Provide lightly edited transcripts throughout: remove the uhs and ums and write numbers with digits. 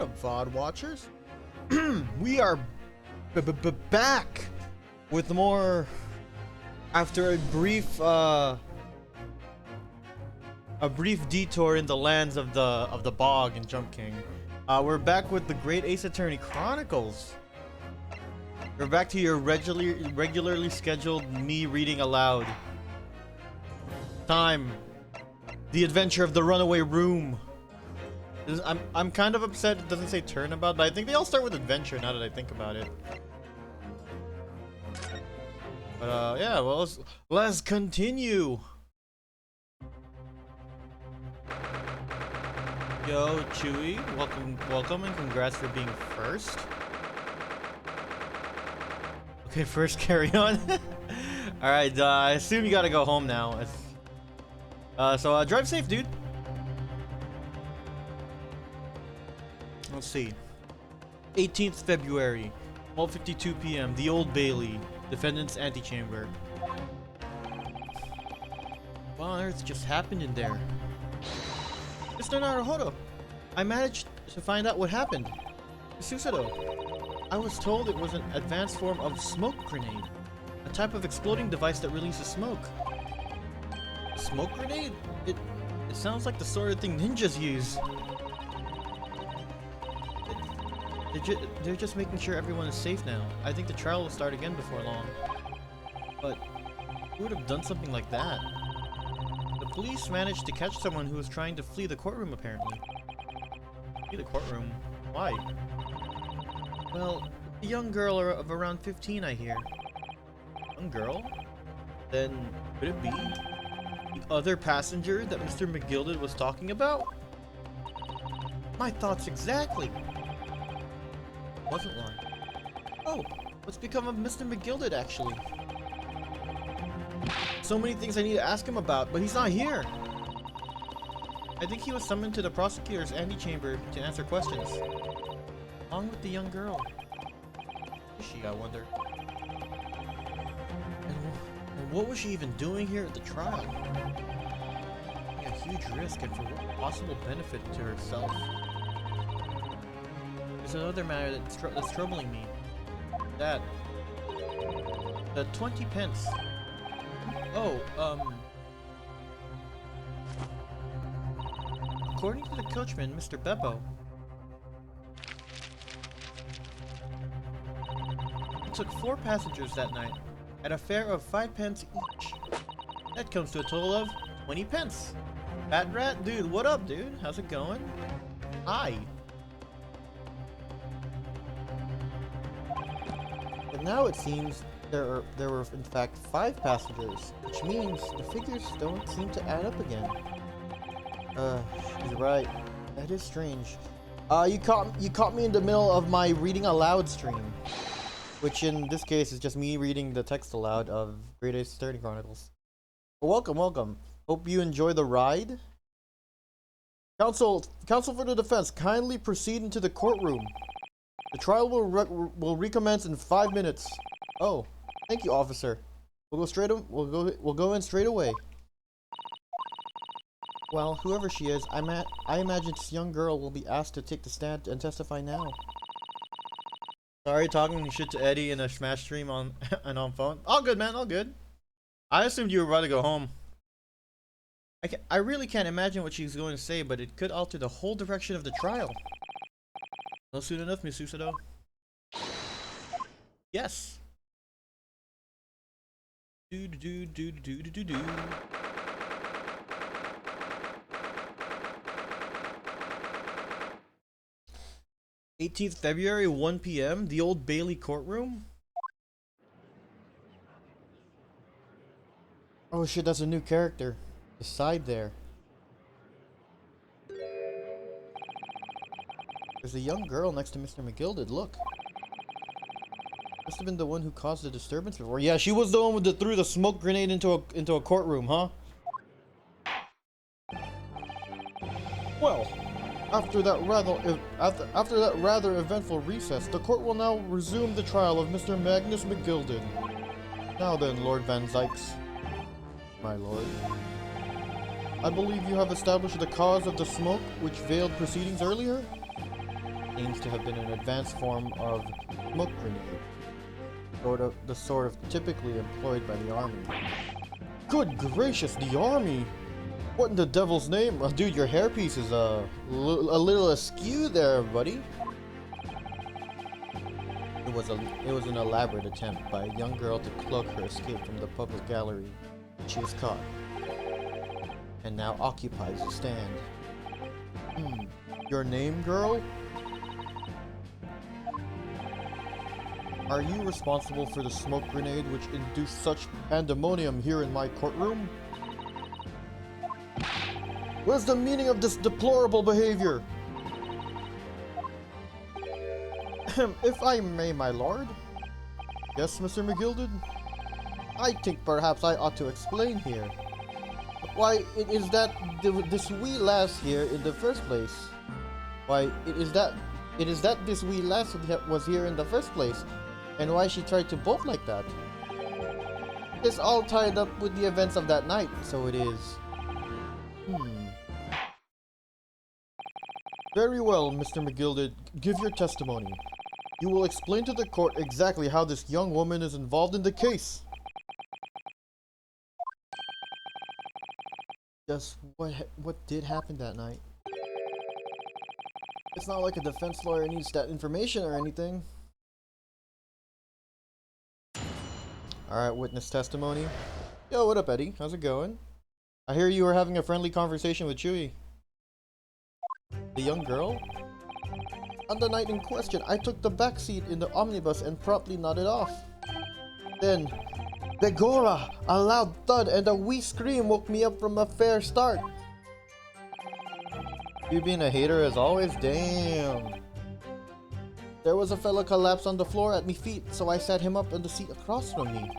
up, VOD watchers? We are back with more after a brief detour in the lands of the bog and Jump King. We're back with the Great Ace Attorney Chronicles. We're back to your regularly scheduled me reading aloud time. The Adventure of the Runaway Room. I'm kind of upset it doesn't say turnabout, but I think they all start with adventure now that I think about it. But yeah, well, let's continue. Yo, Chewy, welcome, and congrats for being first. Okay, first carry on. All right, I assume you gotta go home now. So drive safe, dude. Let's see. 18th February, 12:52 p.m. The Old Bailey, defendant's antechamber. What on earth just happened in there? Mr. Naruhodo, I managed to find out what happened. Susato, I was told it was an advanced form of smoke grenade, a type of exploding device that releases smoke. A smoke grenade? It sounds like the sort of thing ninjas use. They're just making sure everyone is safe now. I think the trial will start again before long. But who would have done something like that? The police managed to catch someone who was trying to flee the courtroom, apparently. Flee the courtroom? Why? Well, a young girl of around 15, I hear. Young girl? Then could it be the other passenger that Mr. McGilded was talking about? My thoughts exactly. Wasn't lying. Oh, what's become of Mr. McGilded, actually? So many things I need to ask him about, but he's not here. I think he was summoned to the prosecutor's antechamber to answer questions, along with the young girl. Who is she, I wonder? And what was she even doing here at the trial? Taking a huge risk and for what possible benefit to herself? There's another matter that's troubling me. That. The 20 pence. Oh, according to the coachman, Mr. Beppo, he took 4 passengers that night at a fare of 5 pence each. That comes to a total of 20 pence. Fat Rat, dude, what up, dude? How's it going? Hi. But now it seems there were in fact 5 passengers, which means the figures don't seem to add up again. She's right. That is strange. You caught me in the middle of my reading aloud stream, which in this case is just me reading the text aloud of Great Ace Attorney Chronicles. Well, welcome. Hope you enjoy the ride. Counsel for the defense, kindly proceed into the courtroom. The trial will recommence in 5 minutes. Oh, thank you, officer. We'll go in straight away. Well, whoever she is, I imagine this young girl will be asked to take the stand and testify now. Sorry, talking shit to Eddie in a Smash stream on phone. All good, man. All good. I assumed you were about to go home. I really can't imagine what she's going to say, but it could alter the whole direction of the trial. No soon enough, Miss Susato. Yes. Do. 18th February, 1 p.m. The Old Bailey courtroom. Oh shit, that's a new character. The side there. There's a young girl next to Mr. McGilded. Look. Must have been the one who caused the disturbance before. Yeah, she was the one that threw the smoke grenade into a courtroom, huh? Well, after that rather eventful recess, the court will now resume the trial of Mr. Magnus McGilded. Now then, Lord Van Zykes. My lord. I believe you have established the cause of the smoke which veiled proceedings earlier? Seems to have been an advanced form of smoke grenade. The sort of typically employed by the army. Good gracious, the army! What in the devil's name? Dude, your hairpiece is a little askew there, buddy. It was an elaborate attempt by a young girl to cloak her escape from the public gallery. She was caught, and now occupies the stand. Your name, girl? Are you responsible for the smoke grenade which induced such pandemonium here in my courtroom? What's the meaning of this deplorable behavior? If I may, my lord. Yes, Mr. McGilded? I think perhaps I ought to explain here. Why, it is that this wee lass here in the first place. Why, it is that this wee lass was here in the first place, and why she tried to bolt like that. It's all tied up with the events of that night, so it is. Very well, Mr. McGilded, give your testimony. You will explain to the court exactly how this young woman is involved in the case. Just what did happen that night? It's not like a defense lawyer needs that information or anything. Alright, witness testimony. Yo, what up, Eddie? How's it going? I hear you were having a friendly conversation with Chewie. The young girl? On the night in question, I took the back seat in the omnibus and promptly nodded off. Then, Begorra! A loud thud and a wee scream woke me up from a fair start. You being a hater as always? Damn. There was a fella collapsed on the floor at me feet, so I sat him up on the seat across from me.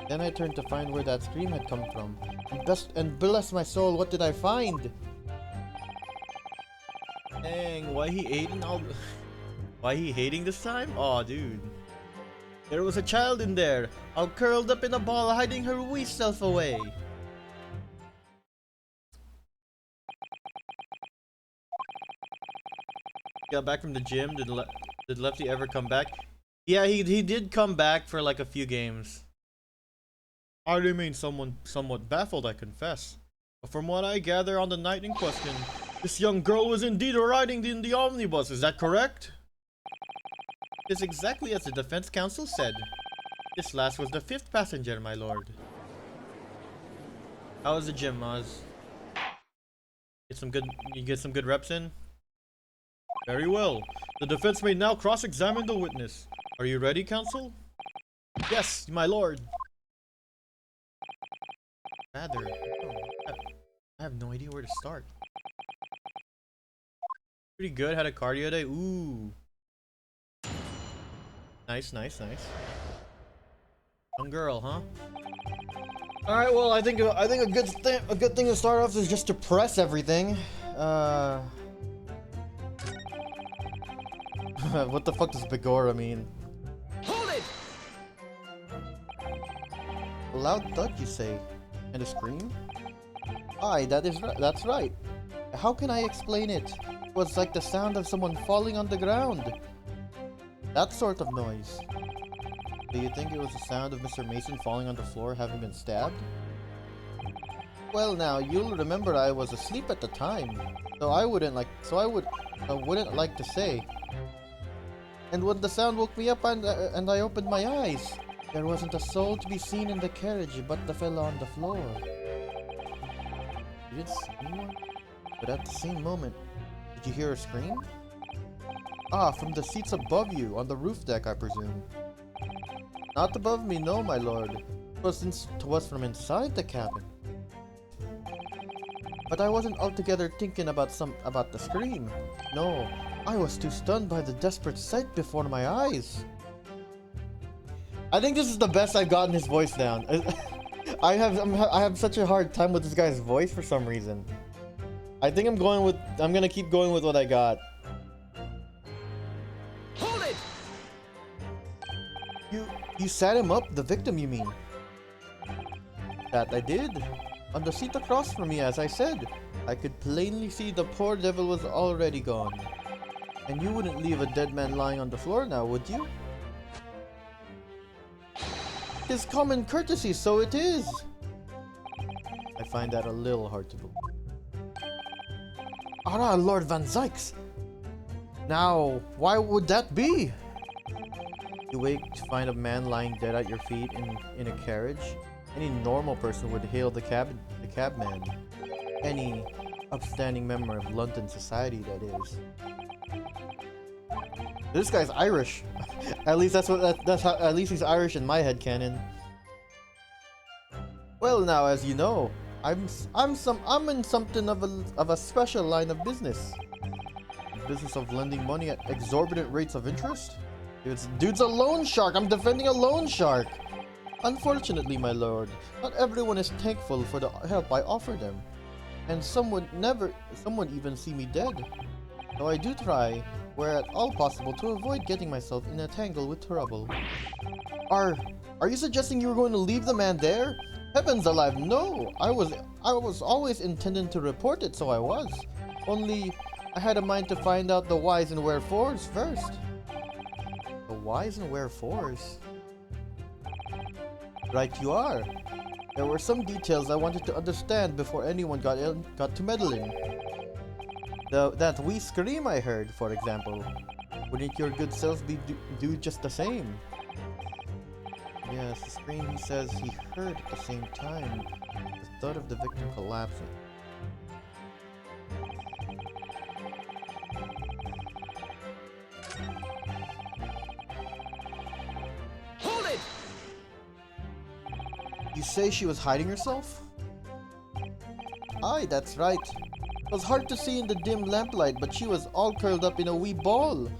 Then I turned to find where that scream had come from. And bless my soul, what did I find? Dang, why he hating this time? Aw, dude. There was a child in there, all curled up in a ball, hiding her wee self away. Got back from the gym. Did Lefty ever come back? Yeah, he did come back for like a few games. I remain somewhat baffled, I confess. But from what I gather on the night in question, this young girl was indeed riding in the omnibus, is that correct? It is exactly as the defense counsel said. This last was the 5th passenger, my lord. How was the gym, Maz? You get some good reps in? Very well. The defense may now cross-examine the witness. Are you ready, counsel? Yes, my lord. Rather, I have no idea where to start. Pretty good. Had a cardio day. Ooh. Nice. Young girl, huh? All right. Well, I think a good thing to start off is just to press everything. What the fuck does Begorra mean? Hold it! A loud thud, you say? And a scream? Aye, that's right. How can I explain it? It was like the sound of someone falling on the ground. That sort of noise. Do you think it was the sound of Mr. Mason falling on the floor having been stabbed? Well now, you'll remember I was asleep at the time, so I wouldn't like to say. And when the sound woke me up and I opened my eyes, there wasn't a soul to be seen in the carriage but the fella on the floor. You didn't see anyone? But at the same moment, did you hear a scream? Ah, from the seats above you, on the roof deck, I presume. Not above me, no, my lord. It was from inside the cabin. But I wasn't altogether thinking about the scream. No, I was too stunned by the desperate sight before my eyes. I think this is the best I've gotten his voice down. I have such a hard time with this guy's voice for some reason. I think I'm gonna keep going with what I got. Hold it! You sat him up, the victim, you mean? That I did. On the seat across from me, as I said. I could plainly see the poor devil was already gone. And you wouldn't leave a dead man lying on the floor now, would you? Tis common courtesy, so it is. I find that a little hard to believe. Ah, Lord Van Zykes! Now, why would that be? You wake to find a man lying dead at your feet in a carriage. Any normal person would hail the cabman. Any upstanding member of London society, that is. This guy's Irish. At least that's how. At least he's Irish in my headcanon. Well, now, as you know, I'm in something of a special line of business. The business of lending money at exorbitant rates of interest. Dude's a loan shark. I'm defending a loan shark. Unfortunately, my lord, not everyone is thankful for the help I offer them, and some would even see me dead. Though I do try, where at all possible, to avoid getting myself in a tangle with trouble. Are you suggesting you were going to leave the man there? Heavens alive, no! I was always intending to report it, so I was. Only, I had a mind to find out the whys and wherefores first. The whys and wherefores? Right you are. There were some details I wanted to understand before anyone got to meddling. That wee scream I heard, for example. Wouldn't your good self do just the same? Yes, the scream he says he heard at the same time. The thud of the victim collapsing. Hold it! You say she was hiding herself? Aye, that's right. It was hard to see in the dim lamplight, but she was all curled up in a wee ball.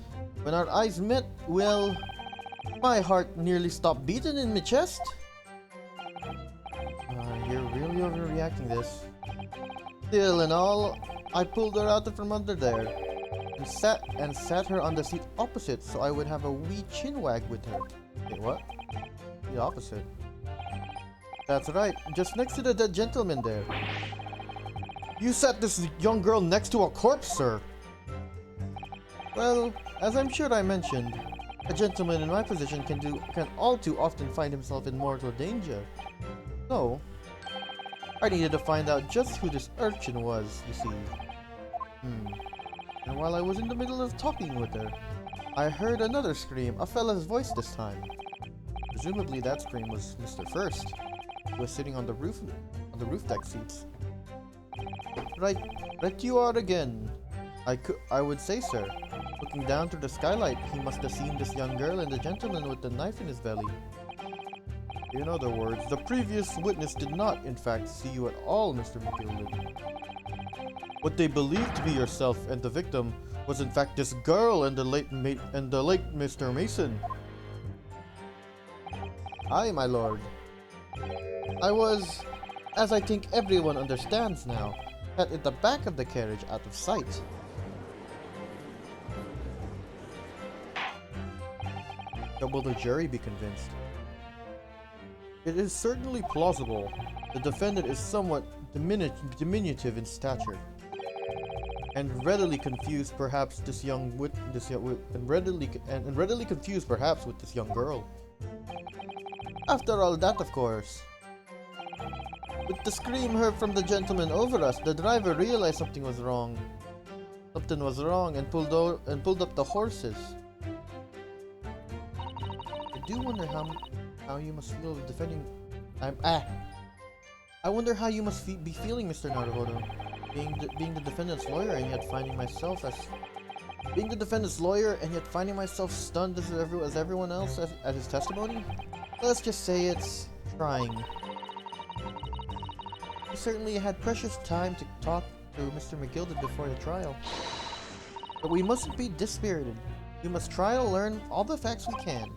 When our eyes met, well, my heart nearly stopped beating in my chest. You're really overreacting this. Still and all, I pulled her out from under there and sat her on the seat opposite so I would have a wee chin wag with her. Wait, what? The opposite. That's right, just next to the dead gentleman there. You sat this young girl next to a corpse, sir. Well, as I'm sure I mentioned, a gentleman in my position can all too often find himself in mortal danger. So, I needed to find out just who this urchin was, you see. And while I was in the middle of talking with her, I heard another scream, a fella's voice this time. Presumably that scream was Mr. First, who was sitting on the roof deck seats. Right you are again. I would say, sir. Looking down through the skylight, he must have seen this young girl and the gentleman with the knife in his belly. In other words, the previous witness did not, in fact, see you at all, Mr. McGilden. What they believed to be yourself and the victim was, in fact, this girl and the late Mr. Mason. Aye, my lord. I was, as I think everyone understands now, sat at the back of the carriage out of sight. Will the jury be convinced? It is certainly plausible. The defendant is somewhat diminutive in stature, and readily confused perhaps with this young girl. After all that, of course. With the scream heard from the gentleman over us, the driver realized something was wrong. And pulled up the horses. I do wonder how you must feel defending. I wonder how you must be feeling, Mr. Naruhodo, being the defendant's lawyer and yet finding myself stunned as everyone else at his testimony. Let's just say it's trying. We certainly had precious time to talk to Mr. McGilden before the trial, but we mustn't be dispirited. We must try to learn all the facts we can.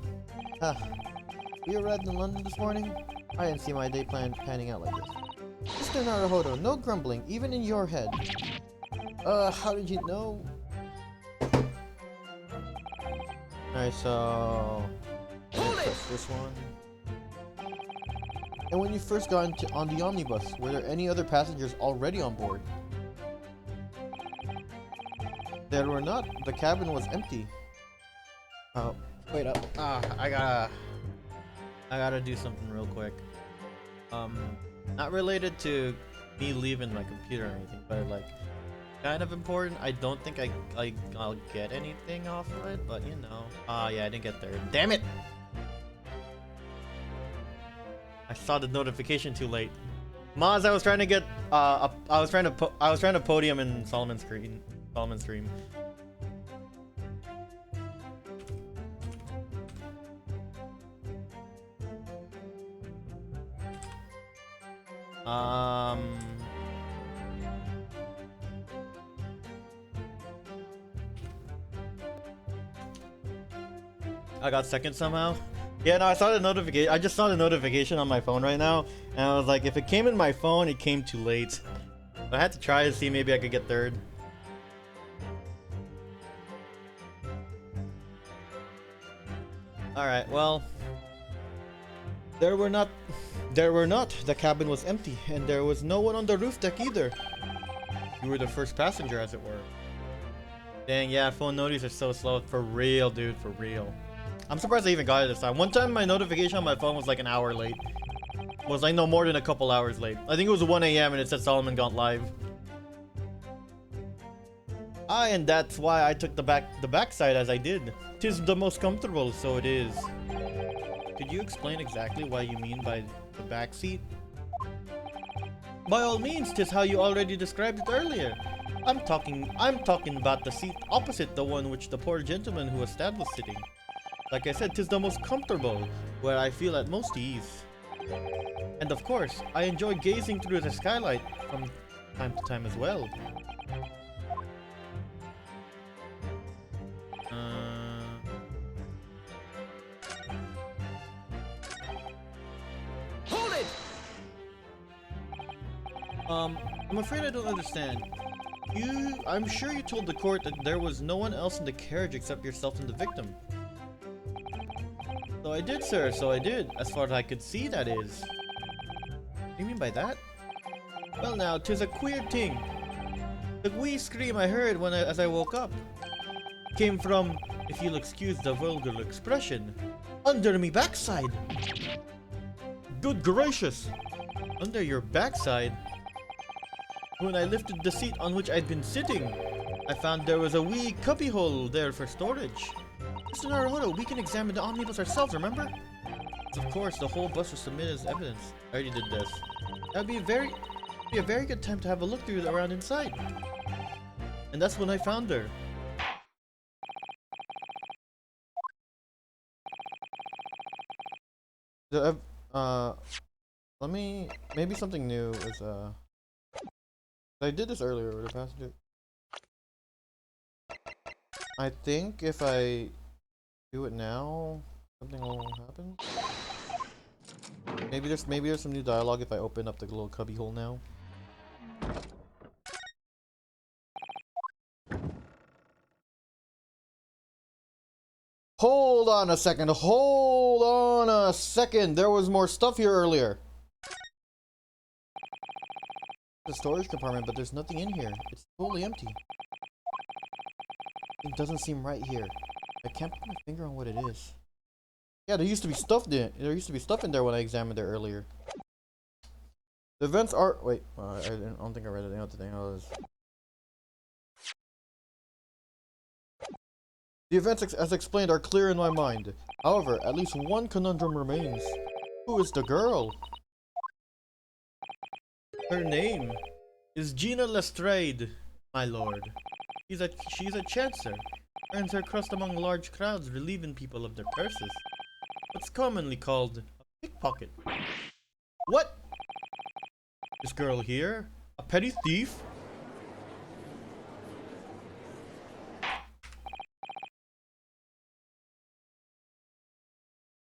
We arrived in London this morning. I didn't see my day panning out like this. Mr. Naruhodo, no grumbling, even in your head. How did you know? Alright, so... press this one. And when you first got on the omnibus, were there any other passengers already on board? There were not. The cabin was empty. Oh, wait up. I gotta do something real quick. Not related to me leaving my computer or anything, but like kind of important. I don't think I'll get anything off of it, but you know. Yeah, I didn't get there. Damn it! I saw the notification too late. Maz, I was trying to get I was trying to podium in Solomon's stream. I got second somehow. Yeah, no, I saw the notification. I just saw the notification on my phone right now, and I was like, if it came in my phone, it came too late. I had to try to see maybe I could get third. Alright, well. There were not. The cabin was empty, and there was no one on the roof deck either. You were the first passenger, as it were. Dang, yeah, phone notices are so slow. For real, dude, for real. I'm surprised I even got it this time. One time my notification on my phone was like an hour late. Was like no more than a couple hours late. I think it was 1 AM and it said Solomon got live. And that's why I took the backside as I did. 'Tis the most comfortable, so it is. Could you explain exactly what you mean by the back seat? By all means, 'tis how you already described it earlier. I'm talking about the seat opposite the one which the poor gentleman who was stabbed was sitting. Like I said, 'tis the most comfortable, where I feel at most ease. And of course, I enjoy gazing through the skylight from time to time as well. Hold it! I'm afraid I don't understand. I'm sure you told the court that there was no one else in the carriage except yourself and the victim. So I did, sir, so I did. As far as I could see, that is. What do you mean by that? Well now, 'tis a queer thing. The wee scream I heard as I woke up came from, if you'll excuse the vulgar expression, under me backside. Good gracious! Under your backside? When I lifted the seat on which I'd been sitting, I found there was a wee cubbyhole there for storage. Mr. Naruhodo, we can examine the omnibus ourselves, remember? Of course, the whole bus was submitted as evidence. I already did this. That would be a very good time to have a look through around inside. And that's when I found her. Maybe something new is, I did this earlier with the passenger. I think if I do it now, something will happen. Maybe there's some new dialogue if I open up the little cubby hole now. Hold on a second. Hold on a second. There was more stuff here earlier. The storage compartment, but there's nothing in here. It's totally empty. It doesn't seem right here. I can't put my finger on what it is. Yeah, there used to be stuff in there when I examined it earlier. The events are wait. I don't think I read it. I don't think I was. The events as explained are clear in my mind. However, at least one conundrum remains. Who is the girl? Her name is Gina Lestrade, my lord. She's a chancer. Earns her crust among large crowds, relieving people of their purses. What's commonly called a pickpocket. What? This girl here? A petty thief?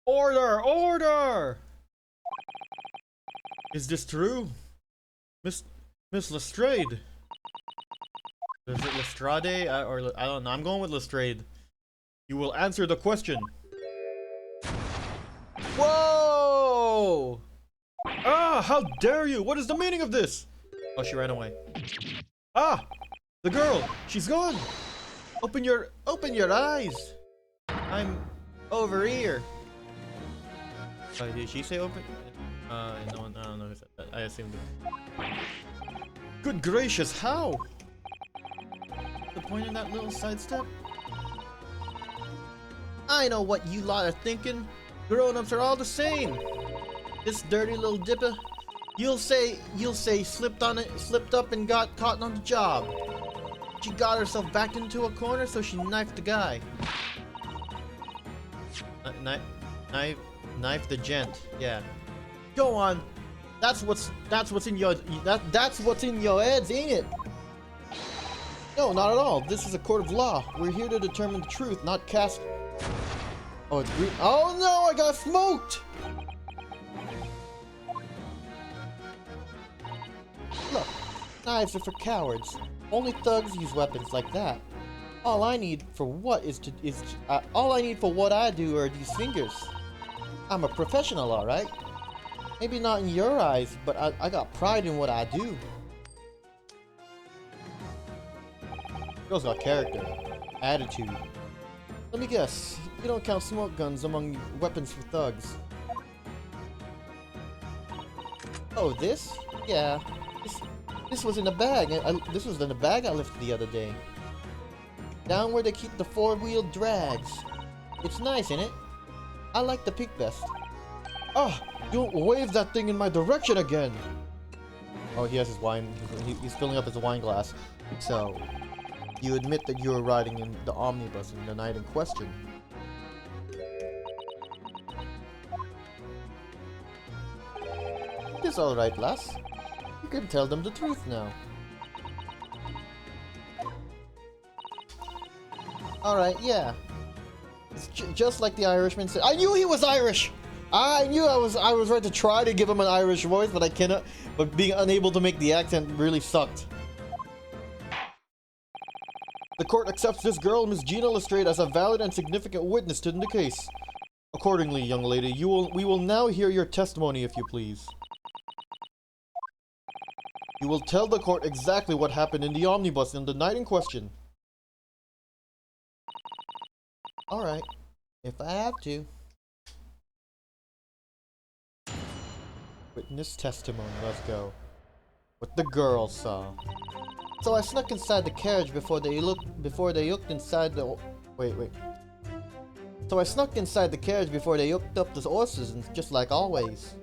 Order! Order! Is this true? Miss Lestrade? Is it Lestrade? Or I don't know. I'm going with Lestrade. You will answer the question. Whoa! Ah! How dare you! What is the meaning of this? Oh, she ran away. Ah! The girl! She's gone! Open your eyes. I'm over here. Oh, did she say open? No one, I don't know who said that. I assumed it. Good gracious, how? The point in that little sidestep? I know what you lot are thinking. Grown-ups are all the same. This dirty little dipper, you'll say slipped up and got caught on the job. She got herself backed into a corner, so she knifed the guy. Knife the gent. Yeah. Go on. That's what's in your heads, ain't it? No, not at all. This is a court of law. We're here to determine the truth, not cast. Oh, it's green. Oh no, I got smoked. Look, knives are for cowards. Only thugs use weapons like that. All I need for what I do are these fingers. I'm a professional, all right. Maybe not in your eyes, but I got pride in what I do. Girl's got character, attitude. Let me guess, you don't count smoke guns among weapons for thugs. Oh, this? Yeah. This was in a bag. This was in a bag I lifted the other day. Down where they keep the four-wheel drags. It's nice, isn't it? I like the pink vest. Ah! Don't wave that thing in my direction again! Oh, he has his wine. He's filling up his wine glass. So, you admit that you were riding in the omnibus in the night in question. It's alright, lass. You can tell them the truth now. Alright, yeah. It's just like the Irishman said. I knew he was Irish! I knew I was right to try to give him an Irish voice, but I cannot. But being unable to make the accent really sucked. The court accepts this girl, Miss Gina Lestrade, as a valid and significant witness to the case. Accordingly, young lady, we will now hear your testimony, if you please. You will tell the court exactly what happened in the omnibus in the night in question. Alright, if I have to. Witness testimony, let's go. What the girl saw. So I snuck inside the carriage before they looked inside the wait. So I snuck inside the carriage before they hooked up the horses, and just like always.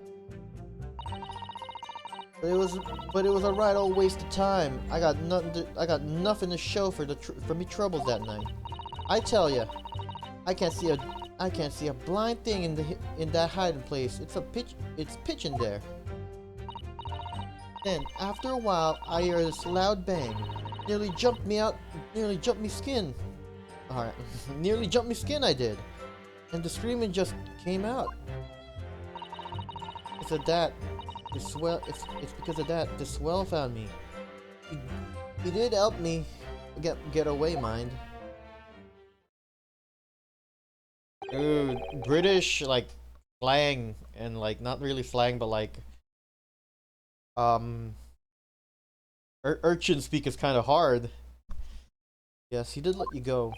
But it was a right old waste of time. I got nothing to show for me troubles that night. I tell ya, I can't see a blind thing in that hiding place. It's pitch in there. Then, after a while, I hear this loud bang. Nearly jumped me skin. Alright, nearly jumped me skin I did. And the screaming just came out. It's because of that, the swell found me. He did help me get away, mind. Dude, British, like, slang, and, like, not really slang, but, like, urchin speak is kind of hard. Yes, he did let you go.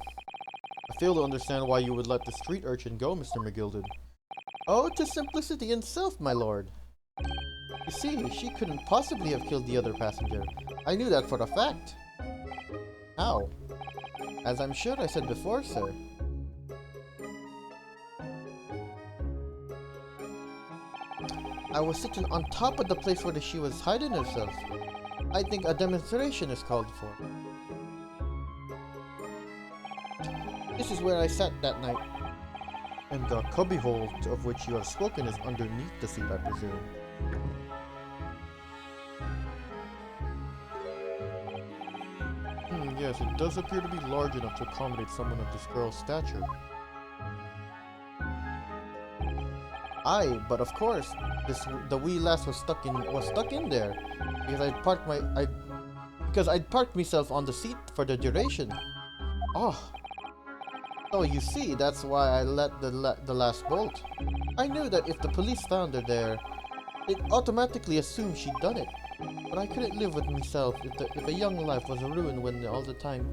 I fail to understand why you would let the street urchin go, Mr. McGilded. Oh, to simplicity and self, my lord. You see, she couldn't possibly have killed the other passenger. I knew that for a fact. How? As I'm sure I said before, sir. I was sitting on top of the place where she was hiding herself. I think a demonstration is called for. This is where I sat that night. And the cubbyhole of which you have spoken is underneath the seat, I presume. Yes, it does appear to be large enough to accommodate someone of this girl's stature. Aye, but of course, the wee lass was stuck in there because I'd parked myself on the seat for the duration. Oh, so you see, that's why I let the last bolt. I knew that if the police found her there, they'd automatically assume she'd done it. But I couldn't live with myself if a young life was ruined when all the time.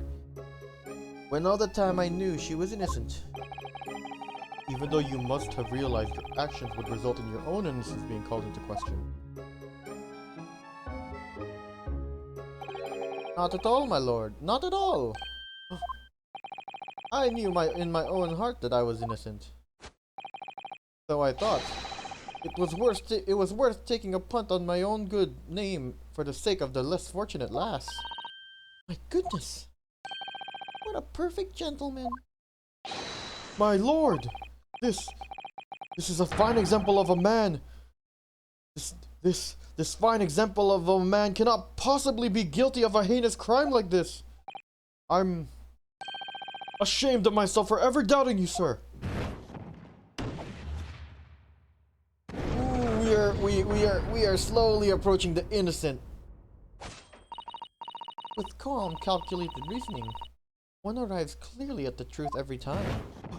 When all the time I knew she was innocent. Even though you must have realized your actions would result in your own innocence being called into question. Not at all, my lord. Not at all. I knew in my own heart that I was innocent. So I thought. It was worth taking a punt on my own good name for the sake of the less fortunate lass. My goodness. What a perfect gentleman. My lord. This is a fine example of a man. This fine example of a man cannot possibly be guilty of a heinous crime like this. I'm ashamed of myself for ever doubting you, sir. We are slowly approaching the innocent. With calm, calculated reasoning, one arrives clearly at the truth every time.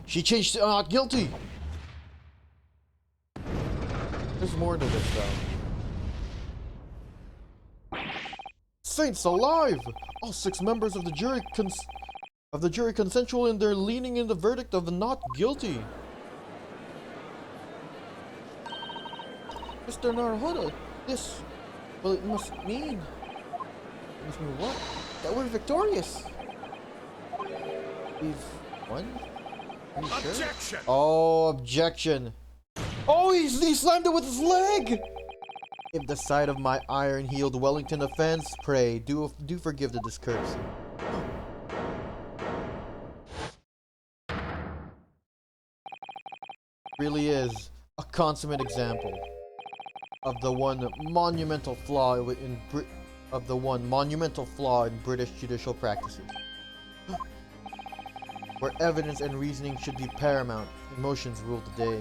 She changed to not guilty. There's more to this, though. Saints alive! All 6 members of the jury consensual in their leaning in the verdict of not guilty. Mr. Naruhodo, well, it must mean what? That we're victorious. We've won? Are you sure? Objection! Oh, objection. Oh, he slammed it with his leg! If the sight of my iron-heeled Wellington offends, pray, do forgive the discourtesy. Really is a consummate example of the one monumental flaw in British judicial practices, where evidence and reasoning should be paramount. Emotions rule the day.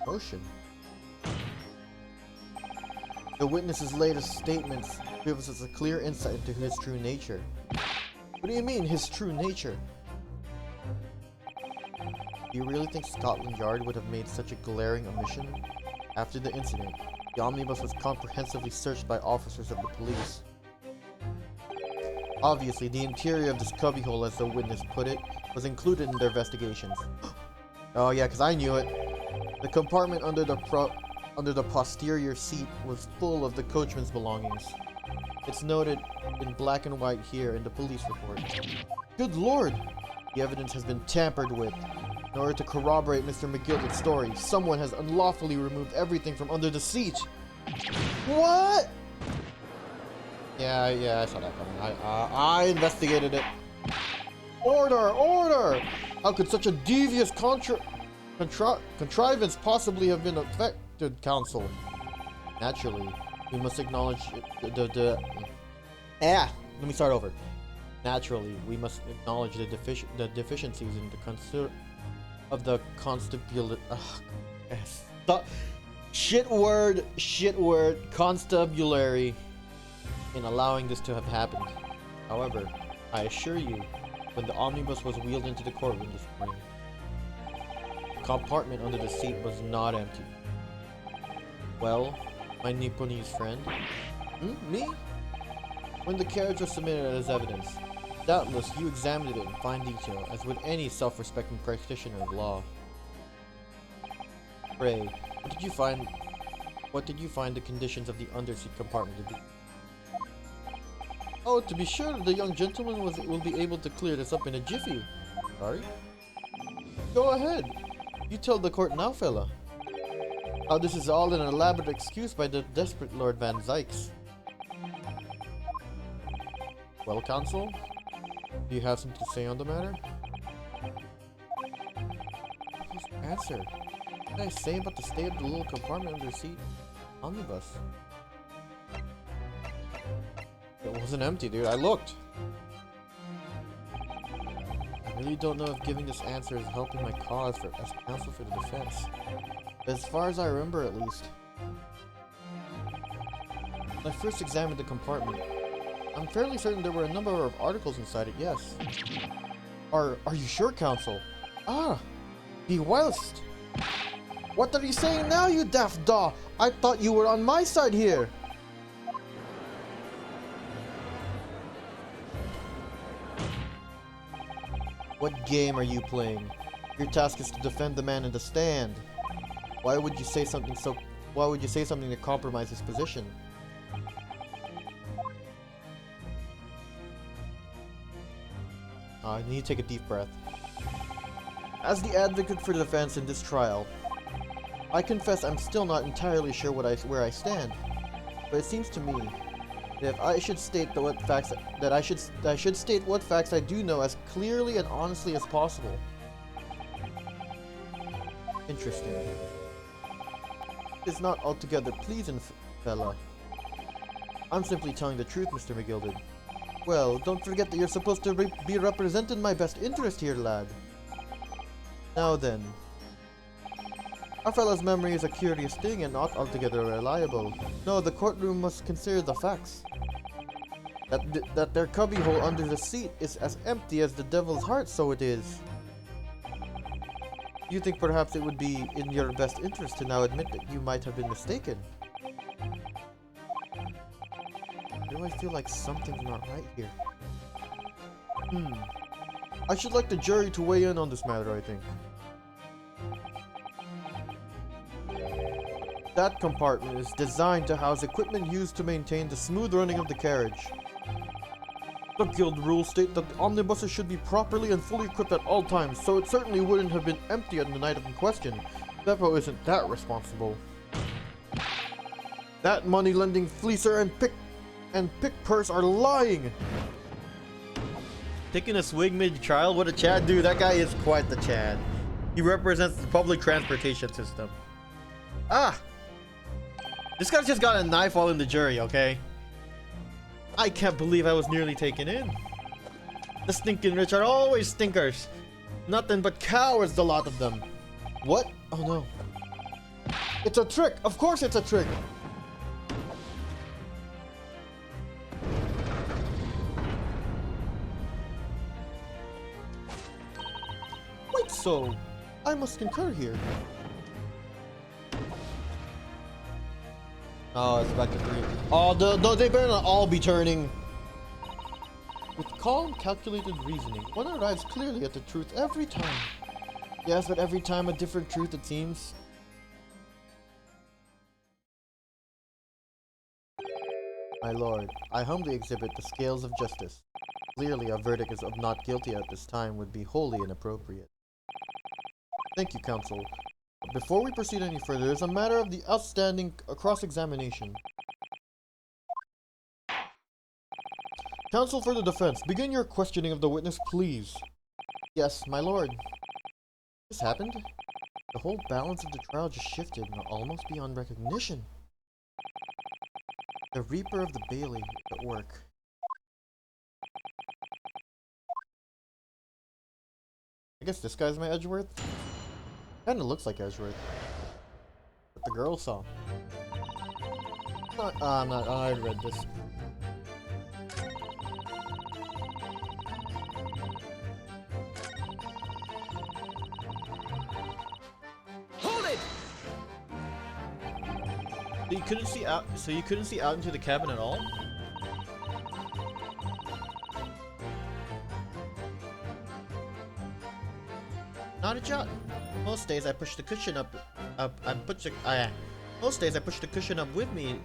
Emotion. The witness's latest statements gives us a clear insight into his true nature. What do you mean, his true nature? Do you really think Scotland Yard would have made such a glaring omission? After the incident, the omnibus was comprehensively searched by officers of the police. Obviously, the interior of this cubbyhole, as the witness put it, was included in their investigations. Oh yeah, because I knew it. The compartment under the posterior seat was full of the coachman's belongings. It's noted in black and white here in the police report. Good lord! The evidence has been tampered with. In order to corroborate Mr. McGillicuddy's story, someone has unlawfully removed everything from under the seat. What? Yeah, I saw that coming. I investigated it. Order! Order! How could such a devious contrivance possibly have been affected, counsel? Naturally, we must acknowledge let me start over. Naturally, we must acknowledge the deficiencies in the constabulary. Constabulary in allowing this to have happened. However, I assure you, when the omnibus was wheeled into the courtroom this morning, the compartment under the seat was not empty. Well, my Nipponese friend? Me? When the carriage was submitted as evidence, doubtless you examined it in fine detail, as would any self-respecting practitioner of law. Pray, what did you find the conditions of the underseat compartment to be? Oh, to be sure, the young gentleman will be able to clear this up in a jiffy. Sorry? Go ahead. You tell the court now, fella. How this is all an elaborate excuse by the desperate Lord Van Zykes. Well, counsel? Do you have something to say on the matter? Just answer. What did I say about the state of the little compartment under the seat? Omnibus. It wasn't empty, dude. I looked. I really don't know if giving this answer is helping my cause as counsel for the defense. As far as I remember, at least. When I first examined the compartment, I'm fairly certain there were a number of articles inside it, yes. Are you sure, counsel? Ah, be whilst. What are you saying now, you daft daw? I thought you were on my side here. What game are you playing? Your task is to defend the man in the stand. Why would you say something to compromise his position? I need to take a deep breath. As the advocate for the defense in this trial, I confess I'm still not entirely sure where I stand. But it seems to me that if I should state what facts I should state what facts I do know as clearly and honestly as possible. Interesting. It's not altogether pleasing, fella. I'm simply telling the truth, Mr. McGilded. Well, don't forget that you're supposed to be representing my best interest here, lad. Now then. Our fella's memory is a curious thing and not altogether reliable. No, the courtroom must consider the facts. That their cubbyhole under the seat is as empty as the devil's heart, so it is. You think perhaps it would be in your best interest to now admit that you might have been mistaken? Why do I feel like something's not right here? I should like the jury to weigh in on this matter, I think. That compartment is designed to house equipment used to maintain the smooth running of the carriage. The guild rules state that the omnibuses should be properly and fully equipped at all times, so it certainly wouldn't have been empty on the night in question. Beppo isn't that responsible. That money-lending fleecer and pick purse are lying! Taking a swig mid-trial? What a Chad. Dude, that guy is quite the Chad. He represents the public transportation system. Ah! This guy just got a knife while in the jury, okay? I can't believe I was nearly taken in. The stinking rich are always stinkers. Nothing but cowards, the lot of them. What? Oh no. It's a trick! Of course it's a trick! Wait, so I must concur here. Oh, it's back to 3. Oh, they better not all be turning. With calm, calculated reasoning, one arrives clearly at the truth every time. Yes, but every time a different truth, it seems. My lord, I humbly exhibit the scales of justice. Clearly, a verdict of not guilty at this time would be wholly inappropriate. Thank you, counsel. Before we proceed any further, there's a matter of the outstanding cross-examination. Counsel for the defense, begin your questioning of the witness, please. Yes, my lord. This happened? The whole balance of the trial just shifted, almost beyond recognition. The Reaper of the Bailey at work. I guess this guy's my Edgeworth? Kinda looks like Edgeworth. What the girl saw. I'm not. I read this. Hold it! So you couldn't see out. So you couldn't see out into the cabin at all. Not a jot. Most days I push the cushion up. Most days I push the cushion up with me.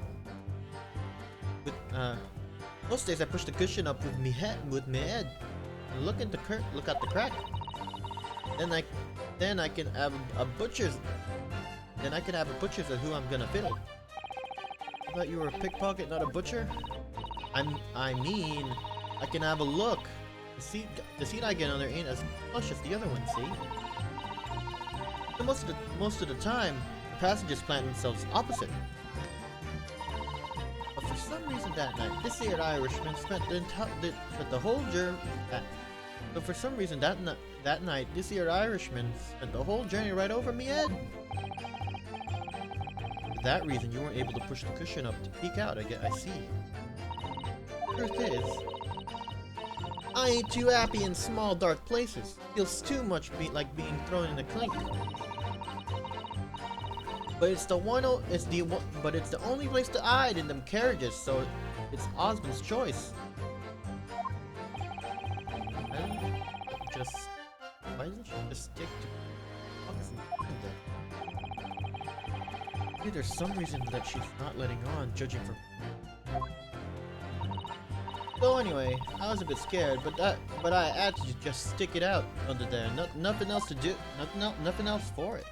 Most days I push the cushion up with me head, and look at the crack. Then I can have a butcher's. Then I can have a butcher's at who I'm gonna fiddle. I thought you were a pickpocket, not a butcher. I mean, I can have a look. The seat I get on there ain't as plush as the other one, see? Most of the time, the passengers plant themselves opposite. But for some reason that night, this here Irishman spent the whole journey. But for some reason that night, this here Irishman spent the whole journey right over me head. For that reason, you weren't able to push the cushion up to peek out. I see. Truth is, I ain't too happy in small dark places. Feels too much like being thrown in a clink. But it's the only place to hide in them carriages, so it's Osmond's choice. And just Why doesn't she just stick to maybe there's some reason that she's not letting on, judging from. So anyway, I was a bit scared, but I had to just stick it out under there. Nothing else to do. Nothing else for it.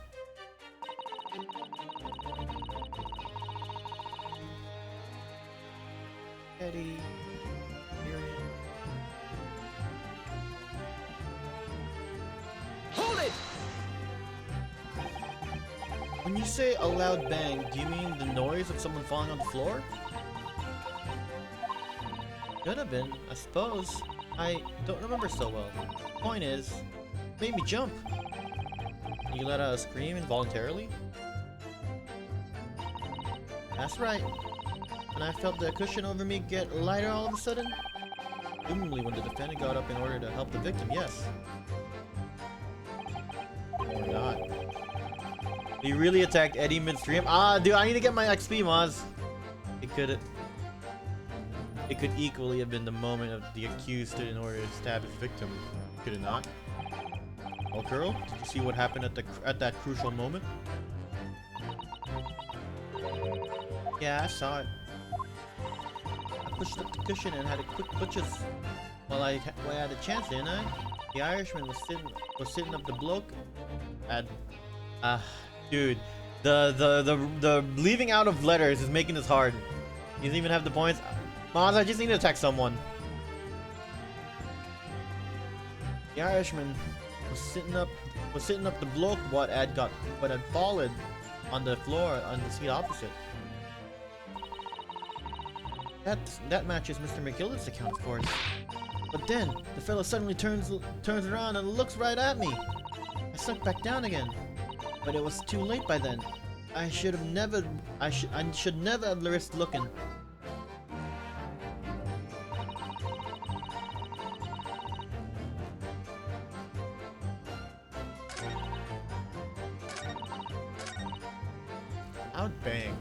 Eddie, Miriam. Hold it! When you say a loud bang, do you mean the noise of someone falling on the floor? Could have been, I suppose. I don't remember so well. Point is, it made me jump. You let out a scream involuntarily? That's right. And I felt the cushion over me get lighter all of a sudden. Presumably when the defendant got up in order to help the victim, yes. Or not. He really attacked Eddie midstream? Ah, dude, I need to get my XP, Maz. It could equally have been the moment of the accused stood in order to stab his victim. Could it not? Well, girl, did you see what happened at that crucial moment? Yeah, I saw it. I pushed up the cushion and had a quick butches while I had a chance, didn't I? The Irishman was sitting up the bloke. Dude, the leaving out of letters is making this hard. He doesn't even have the points. Maz, I just need to attack someone. The Irishman was sitting up the bloke what had fallen on the floor on the seat opposite. That matches Mr. McGillicuddy's account, of course. But then the fellow suddenly turns around and looks right at me. I sunk back down again, but it was too late by then. I should never have risked looking. Bang.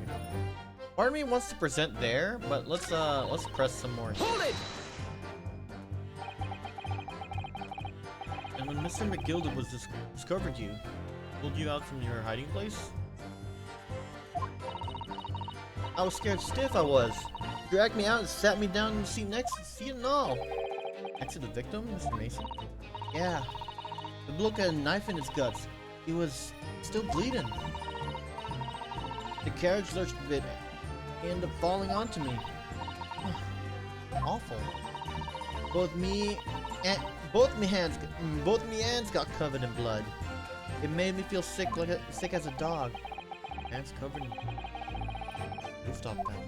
Part of me wants to present there, but let's press some more. Hold it! And when Mr. McGillicuddy was discovered you, pulled you out from your hiding place? I was scared stiff, I was. Dragged me out and sat me down in the seat next to the seat and all. Next to the victim, Mr. Mason? Yeah. The bloke had a knife in his guts. He was still bleeding. The carriage lurched a bit and ended up falling onto me. Awful. Both me hands got covered in blood. It made me feel sick as a dog. Hands covered in rooftop that.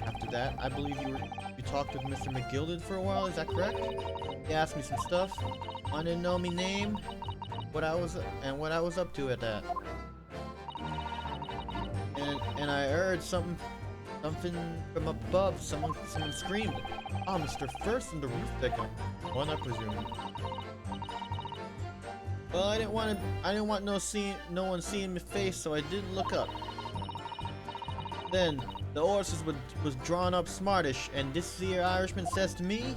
After that, I believe you talked with Mr. McGillicuddy for a while, is that correct? He asked me some stuff. Wanted to know me name, what I was up to at that. And I heard something from up above. Someone screamed. Ah, Mr. First in the roof victim. One, I presume. Well, I didn't want no one seeing my face, so I didn't look up. Then the horses was drawn up smartish, and this here Irishman says to me,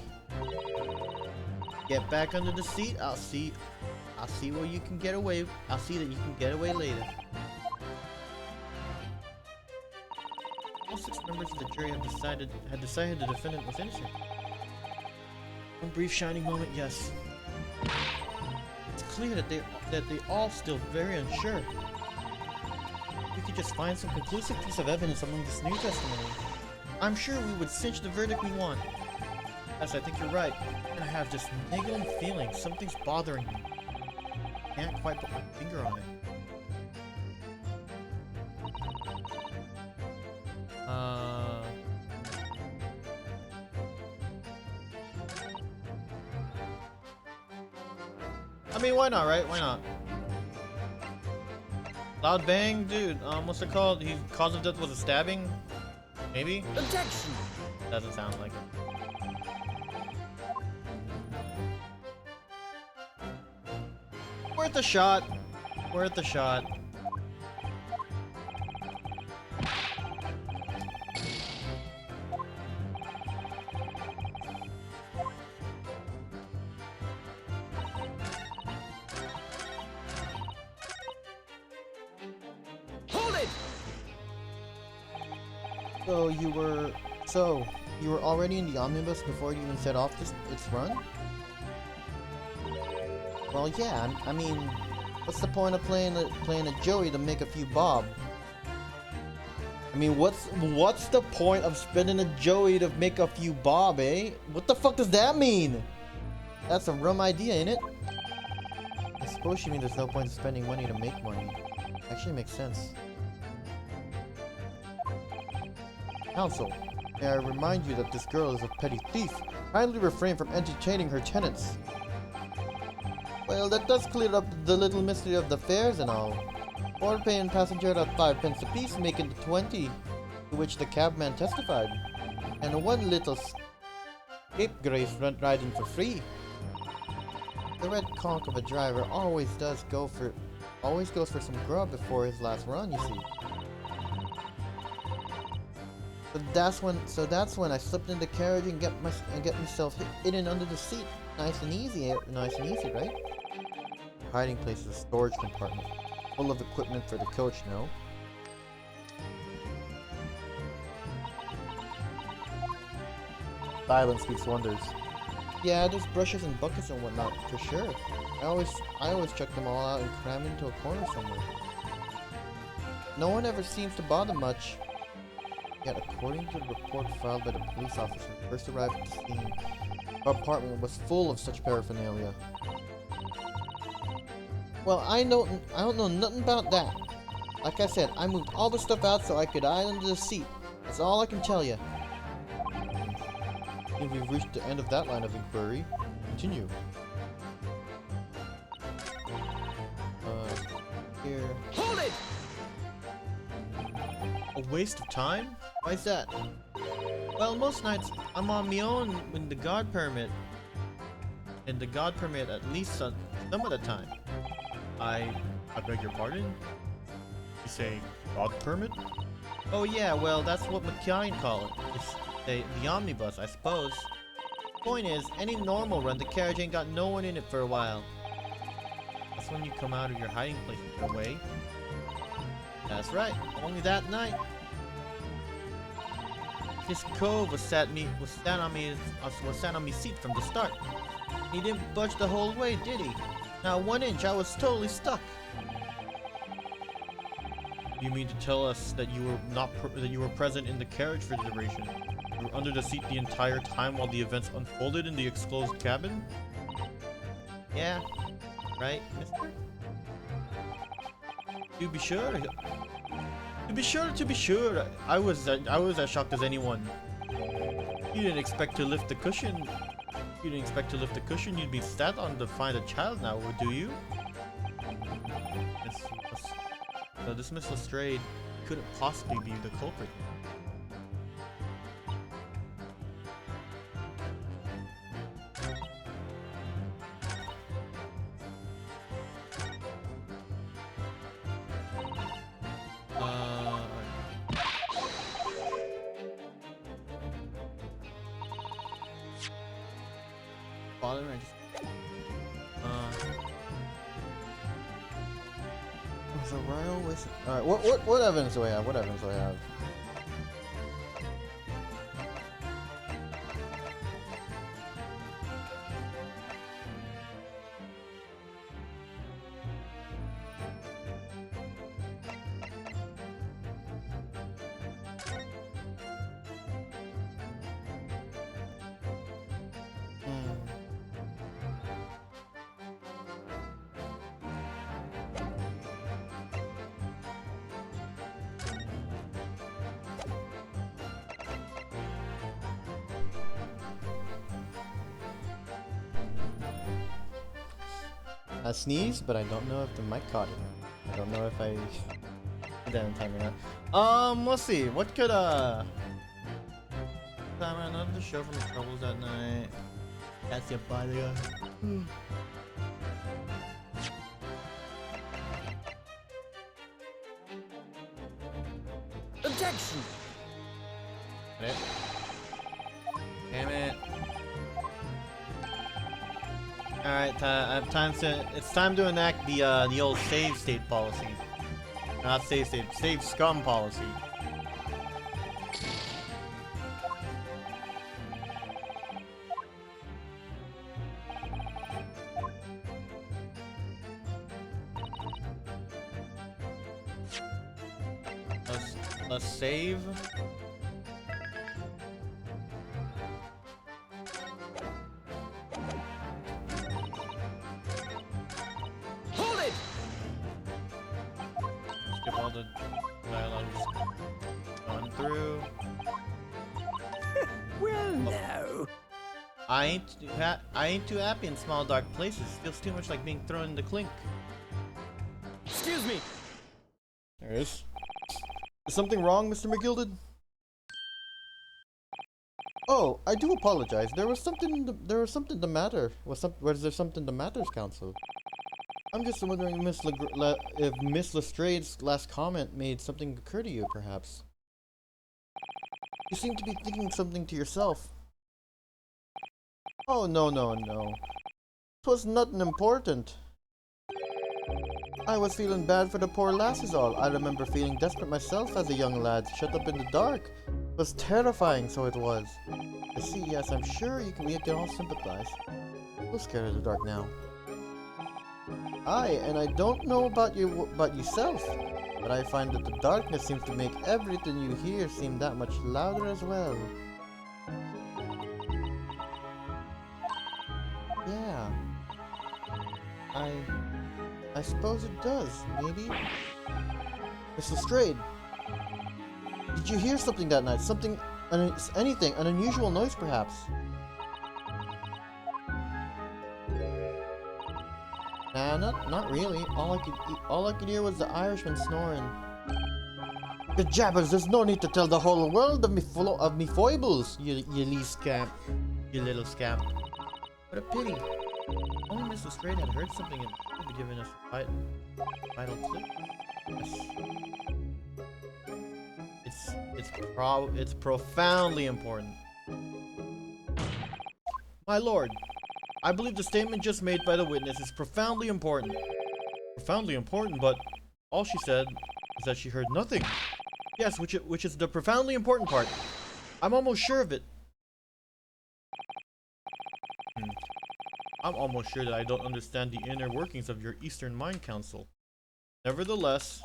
"Get back under the seat. I'll see where you can get away. I'll see that you can get away later." All 6 members of the jury had decided the defendant was innocent. One brief shining moment, yes. It's clear that they all still very unsure. We could just find some conclusive piece of evidence among this new testimony. I'm sure we would cinch the verdict we want. Yes, I think you're right. And I have this niggling feeling something's bothering me. Can't quite put my finger on it. I mean, why not, right? Why not? Loud bang, dude. What's it called? Cause of death was a stabbing? Maybe? Objection! Doesn't sound like it. Worth a shot. Worth a shot. it! So you were already in the omnibus before you even set off its run? Well, yeah. I mean, what's the point of playing a Joey to make a few bob? I mean, what's the point of spending a Joey to make a few bob, eh? What the fuck does that mean? That's a rum idea, ain't it? I suppose you mean there's no point in spending money to make money. Actually makes sense. Counsel, may I remind you that this girl is a petty thief. Kindly refrain from entertaining her tenants. Well, that does clear up the little mystery of the fares and all. Or paying passenger at 5 pence apiece, making it 20, to which the cabman testified. And one little scapegrace riding for free. The red conch of a driver always goes for some grub before his last run, you see. So that's when I slipped in the carriage and get myself hidden under the seat. Nice and easy, right? Hiding place is a storage compartment, full of equipment for the coach, no? Silence speaks wonders. Yeah, there's brushes and buckets and whatnot, for sure. I always check them all out and cram into a corner somewhere. No one ever seems to bother much. Yet, according to the report filed by the police officer who first arrived at the scene, our apartment was full of such paraphernalia. Well, I don't know nothing about that. Like I said, I moved all the stuff out so I could hide under the seat. That's all I can tell you. I think we've reached the end of that line of inquiry. Continue. Here. Hold it! A waste of time? Why is that? Well, most nights I'm on my own with the guard permit. And the guard permit at least some of the time. I beg your pardon? You say guard permit? Oh yeah, well that's what McKine call it. It's the omnibus, I suppose. Point is, any normal run, the carriage ain't got no one in it for a while. That's when you come out of your hiding place and get away. That's right, only that night. This cove was sat on me seat from the start. He didn't budge the whole way, did he? Not 1 inch, I was totally stuck. You mean to tell us that you were present in the carriage for the duration? You were under the seat the entire time while the events unfolded in the enclosed cabin? Yeah, right, mister? To be sure. I was as shocked as anyone. You didn't expect to lift the cushion. You'd be sat on to find a child now, do you? So this Miss Lestrade couldn't possibly be the culprit. Alright, what evidence do I have? I sneezed, but I don't know if the mic caught it. I don't know if I did that in time or not. Let's see. What could time another show from the Troubles that night? That's your body. Objection! Damn it. Alright, it's time to enact the old save state policy. Not save scum policy. Let's save. Hold it! Skip all the dialogue. Gone through. Well, no. I ain't too happy in small dark places. Feels too much like being thrown in the clink. Excuse me. There it is. Is something wrong, Mr. McGilded? Oh, I do apologize. There was something the matter. Was there something the matters, Counsel? I'm just wondering if Miss Lestrade's last comment made something occur to you, perhaps. You seem to be thinking something to yourself. Oh, no. Twas nothing important. I was feeling bad for the poor lass is all. I remember feeling desperate myself as a young lad, shut up in the dark. It was terrifying, so it was. I see, yes, I'm sure we can all sympathize. I'm scared of the dark now. Aye, and I don't know about yourself, but I find that the darkness seems to make everything you hear seem that much louder as well. Yeah. I suppose it does, maybe. Miss Lestrade, did you hear something that night? Anything, an unusual noise perhaps? Nah, not really. All I could hear was the Irishman snoring. The jabbers, there's no need to tell the whole world of me foibles, you little scamp. What a pity. Only Miss Lestrade had heard something and would be giving us a vital clue. Yes. It's profoundly important. My lord, I believe the statement just made by the witness is profoundly important. Profoundly important, but all she said is that she heard nothing. Yes, which is the profoundly important part. I'm almost sure of it. I'm almost sure that I don't understand the inner workings of your Eastern Mind Council. Nevertheless,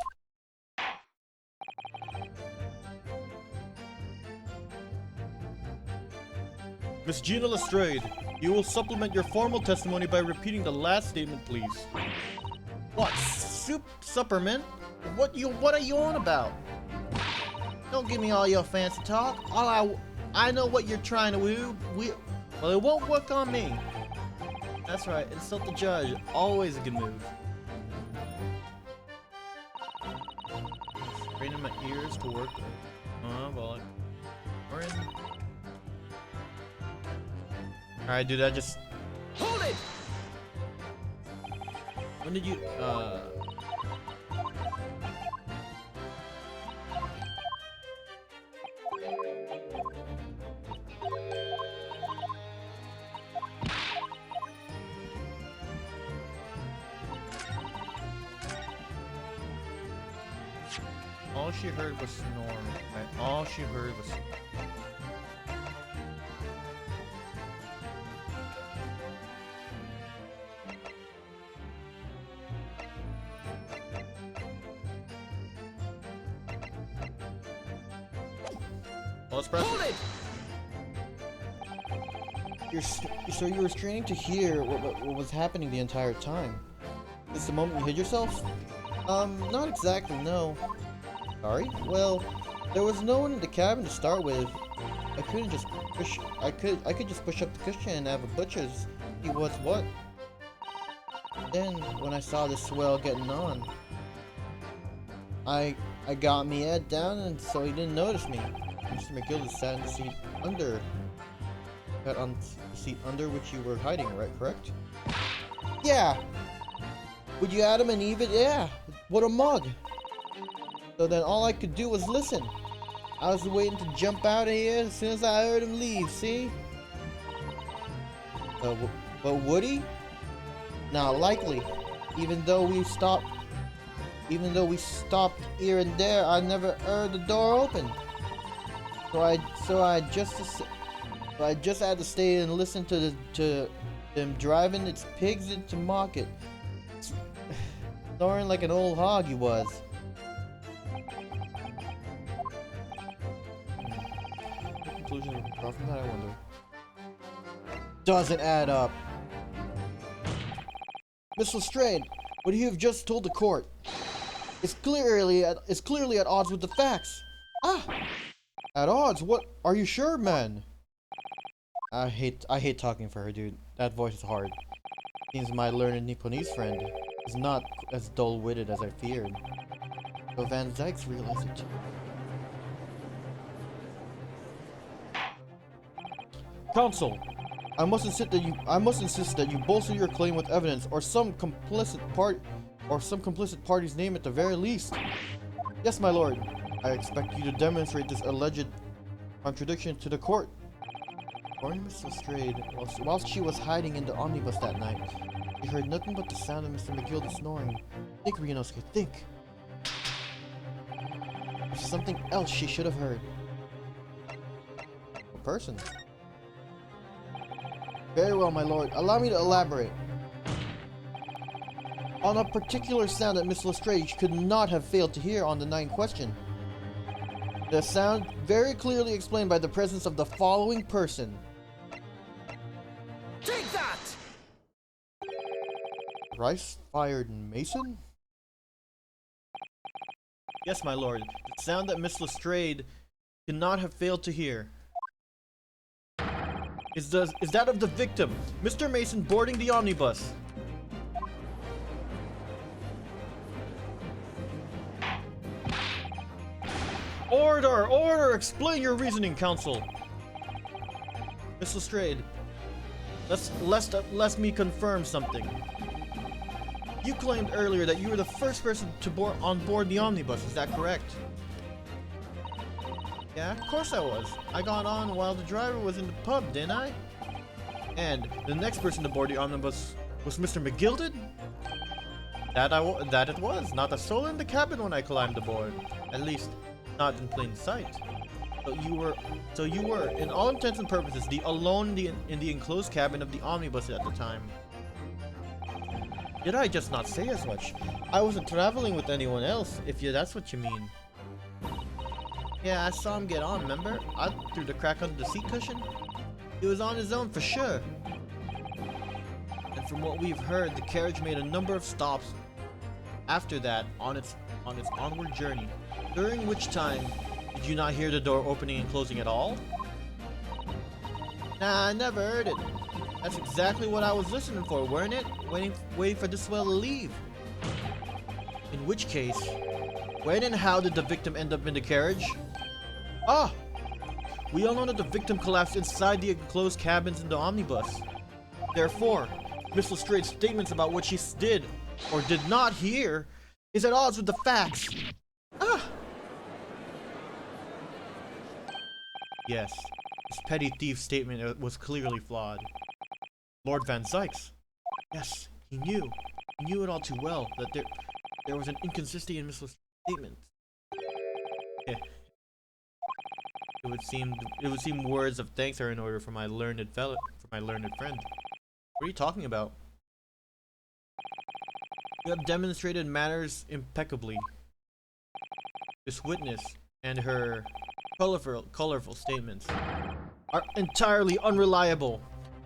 Miss Gina Lestrade, you will supplement your formal testimony by repeating the last statement, please. What? Supperman? What are you on about? Don't give me all your fancy talk. I know what you're trying to do. Well, it won't work on me. That's right, insult the judge. Always a good move. Straining my ears to work. Well, we're in. Alright, dude, I just. Hold it! When did you, all she heard was snoring. Right? All she heard was. Well, let's press it. So you were straining to hear what was happening the entire time. Is this the moment you hid yourself? Not exactly, no. Sorry? Well, there was no one in the cabin to start with. I could just push up the cushion and have a butcher's see what's what. Then, when I saw this swell getting on, I got me head down and so he didn't notice me. Mr. McGill sat in the seat under. Got on the seat under which you were hiding, right? Correct? Yeah! Would you Adam and Eve it? Yeah! What a mug! So then all I could do was listen. I was waiting to jump out of here as soon as I heard him leave, see? But would he? Not likely. Even though we stopped Even though we stopped here and there, I never heard the door open. So I just had to stay and listen to them driving its pigs into market. Snoring like an old hog he was. What conclusion we draw from that, I wonder. Doesn't add up. Miss Lestrade, what you have just told the court is clearly at odds with the facts. Ah! At odds? What? Are you sure, man? I hate talking for her, dude. That voice is hard. Seems my learned Nipponese friend is not as dull-witted as I feared. So Van Dykes realized it too. Counsel, I must insist that you bolster your claim with evidence or some complicit party's name at the very least. Yes, my lord. I expect you to demonstrate this alleged contradiction to the court. According to Miss Lestrade, whilst she was hiding in the omnibus that night, she heard nothing but the sound of Mr. McGilda snoring. Think, Ryunosuke, think. There's something else she should have heard. A person. Very well, my lord. Allow me to elaborate. On a particular sound that Miss Lestrade could not have failed to hear on the night in question. The sound very clearly explained by the presence of the following person. Take that! Rice-fired Mason? Yes, my lord. The sound that Miss Lestrade could not have failed to hear is that of the victim, Mr. Mason, boarding the omnibus. Order! Order! Explain your reasoning, counsel. Miss Lestrade, let me confirm something. You claimed earlier that you were the first person to on board the omnibus, is that correct? Yeah, of course I was. I got on while the driver was in the pub, didn't I? And the next person to board the omnibus was Mr. McGilda? That it was. Not a soul in the cabin when I climbed aboard. At least, not in plain sight. So you were, in all intents and purposes, alone in the enclosed cabin of the omnibus at the time. Did I just not say as much? I wasn't traveling with anyone else, if that's what you mean. Yeah, I saw him get on, remember? Through the crack under the seat cushion. He was on his own for sure. And from what we've heard, the carriage made a number of stops after that on its onward journey. During which time, did you not hear the door opening and closing at all? Nah, I never heard it. That's exactly what I was listening for, weren't it? Waiting for the swell to leave. In which case, when and how did the victim end up in the carriage? Ah! We all know that the victim collapsed inside the enclosed cabins in the omnibus. Therefore, Miss Lestrade's statements about what she did or did not hear is at odds with the facts. Ah! Yes, this petty thief's statement was clearly flawed. Lord Van Dykes. Yes, he knew it all too well that there was an inconsistency in Miss Lestrade's statements. Yeah. It would seem words of thanks are in order for my learned friend. What are you talking about? You have demonstrated matters impeccably. This witness and her colorful statements are entirely unreliable.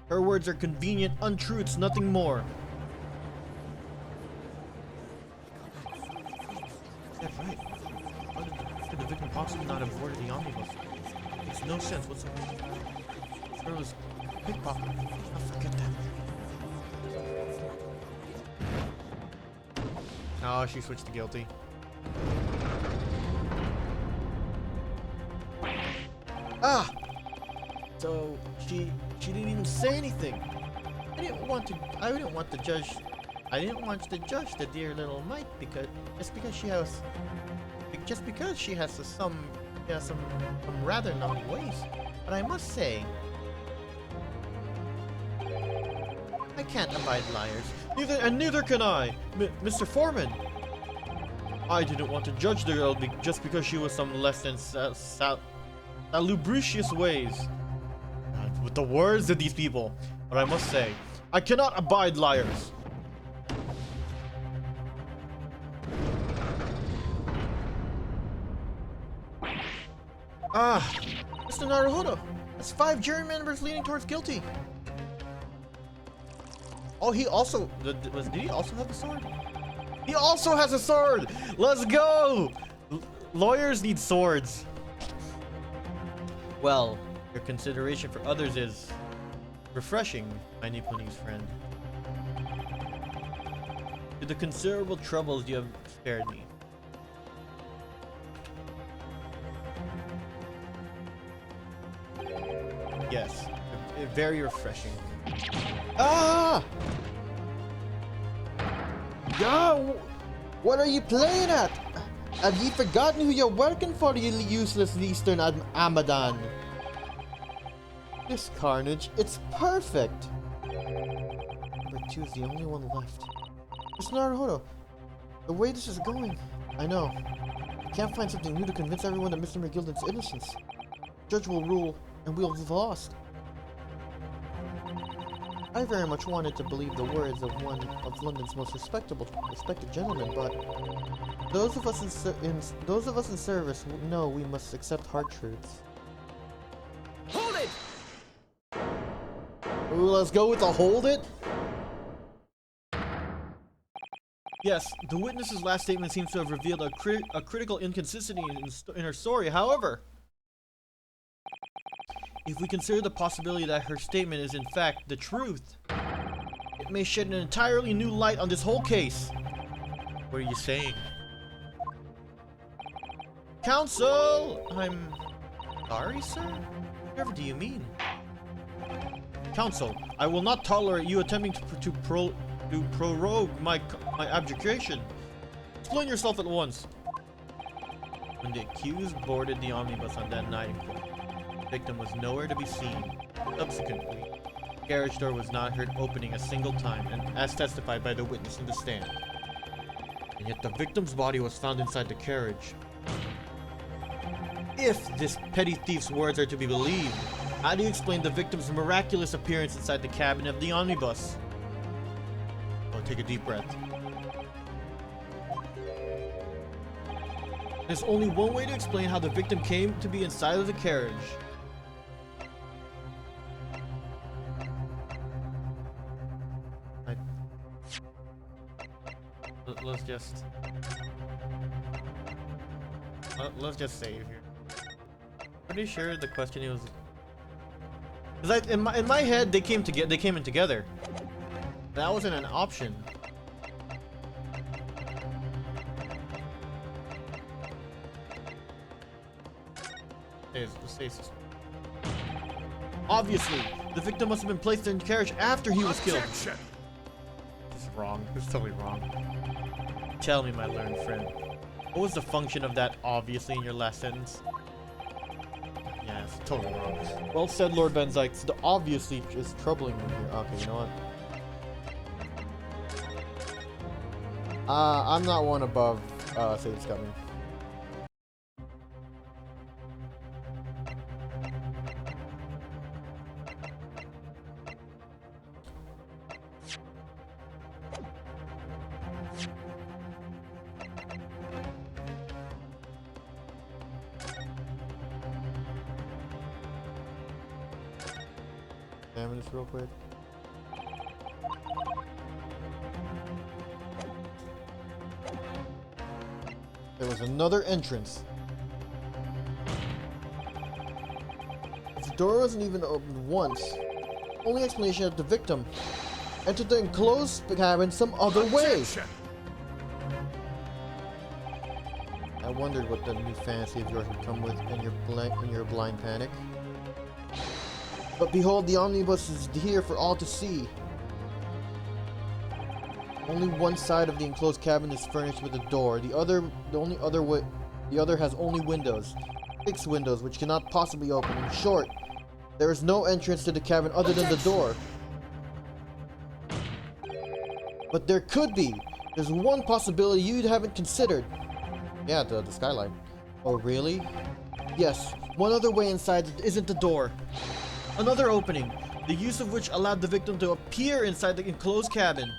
Her words are convenient untruths, nothing more. Is that right? How could the victim possibly not have boarded the omnibus? Makes no sense whatsoever. This girl is a pickpocket. I'll forget that. Oh, she switched to guilty. Ah! So she didn't even say anything. I didn't want to judge the dear little mite just because she has some rather naughty ways. But I must say, I can't abide liars. Neither can I, Mr. Foreman. I didn't want to judge the girl just because she was some less than salubricious ways. God, with the words of these people. But I must say, I cannot abide liars. Ah, Mr. Naruhodo. That's 5 jury members leaning towards guilty. Oh, he also did he also have a sword? He also has a sword. Let's go. Lawyers need swords. Well, your consideration for others is refreshing, my Nipponese friend. To the considerable troubles you have spared me. Yes, very refreshing. Ah! Yo! What are you playing at? Have you forgotten who you're working for, you useless Eastern Amadan? This carnage, it's perfect! Number 2 is the only one left. Mr. Naruhodo, the way this is going, I know. I can't find something new to convince everyone that Mr. McGilden's innocence. The judge will rule, and we'll have lost. I very much wanted to believe the words of one of London's most respected gentlemen, but those of us in service know we must accept hard truths. Hold it! Ooh, let's go with the hold it. Yes, the witness's last statement seems to have revealed a critical inconsistency in her story. However, if we consider the possibility that her statement is in fact the truth, it may shed an entirely new light on this whole case. What are you saying? Counsel! I'm sorry, sir? Whatever do you mean? Counsel, I will not tolerate you attempting to prorogue my abjuration. Explain yourself at once. When the accused boarded the omnibus on that night in court, the victim was nowhere to be seen. Subsequently, the carriage door was not heard opening a single time, and as testified by the witness in the stand. And yet the victim's body was found inside the carriage. If this petty thief's words are to be believed, how do you explain the victim's miraculous appearance inside the cabin of the omnibus? Oh, take a deep breath. There's only one way to explain how the victim came to be inside of the carriage. Let's just save here. Pretty sure the question was, because in my head they came in together. That wasn't an option. Obviously, the victim must have been placed in the carriage after he was killed. This is wrong. This is totally wrong. Tell me, my learned friend, what was the function of that obviously in your last sentence? Yeah, it's totally wrong. Well said, Lord Van Zyke. The obviously is troubling me here. Okay, you know what? I'm not one above Satan's coming. Examine this real quick. There was another entrance. The door wasn't even opened once. Only explanation of the victim entered the enclosed cabin some other way. I wondered what the new fantasy of yours would come with in your blind panic. But behold, the omnibus is here for all to see. Only one side of the enclosed cabin is furnished with a door. The other has only windows. 6 windows which cannot possibly open. In short, there is no entrance to the cabin other than the door. But there could be. There's one possibility you haven't considered. Yeah, the skylight. Oh, really? Yes, one other way inside isn't the door. Another opening, the use of which allowed the victim to appear inside the enclosed cabin.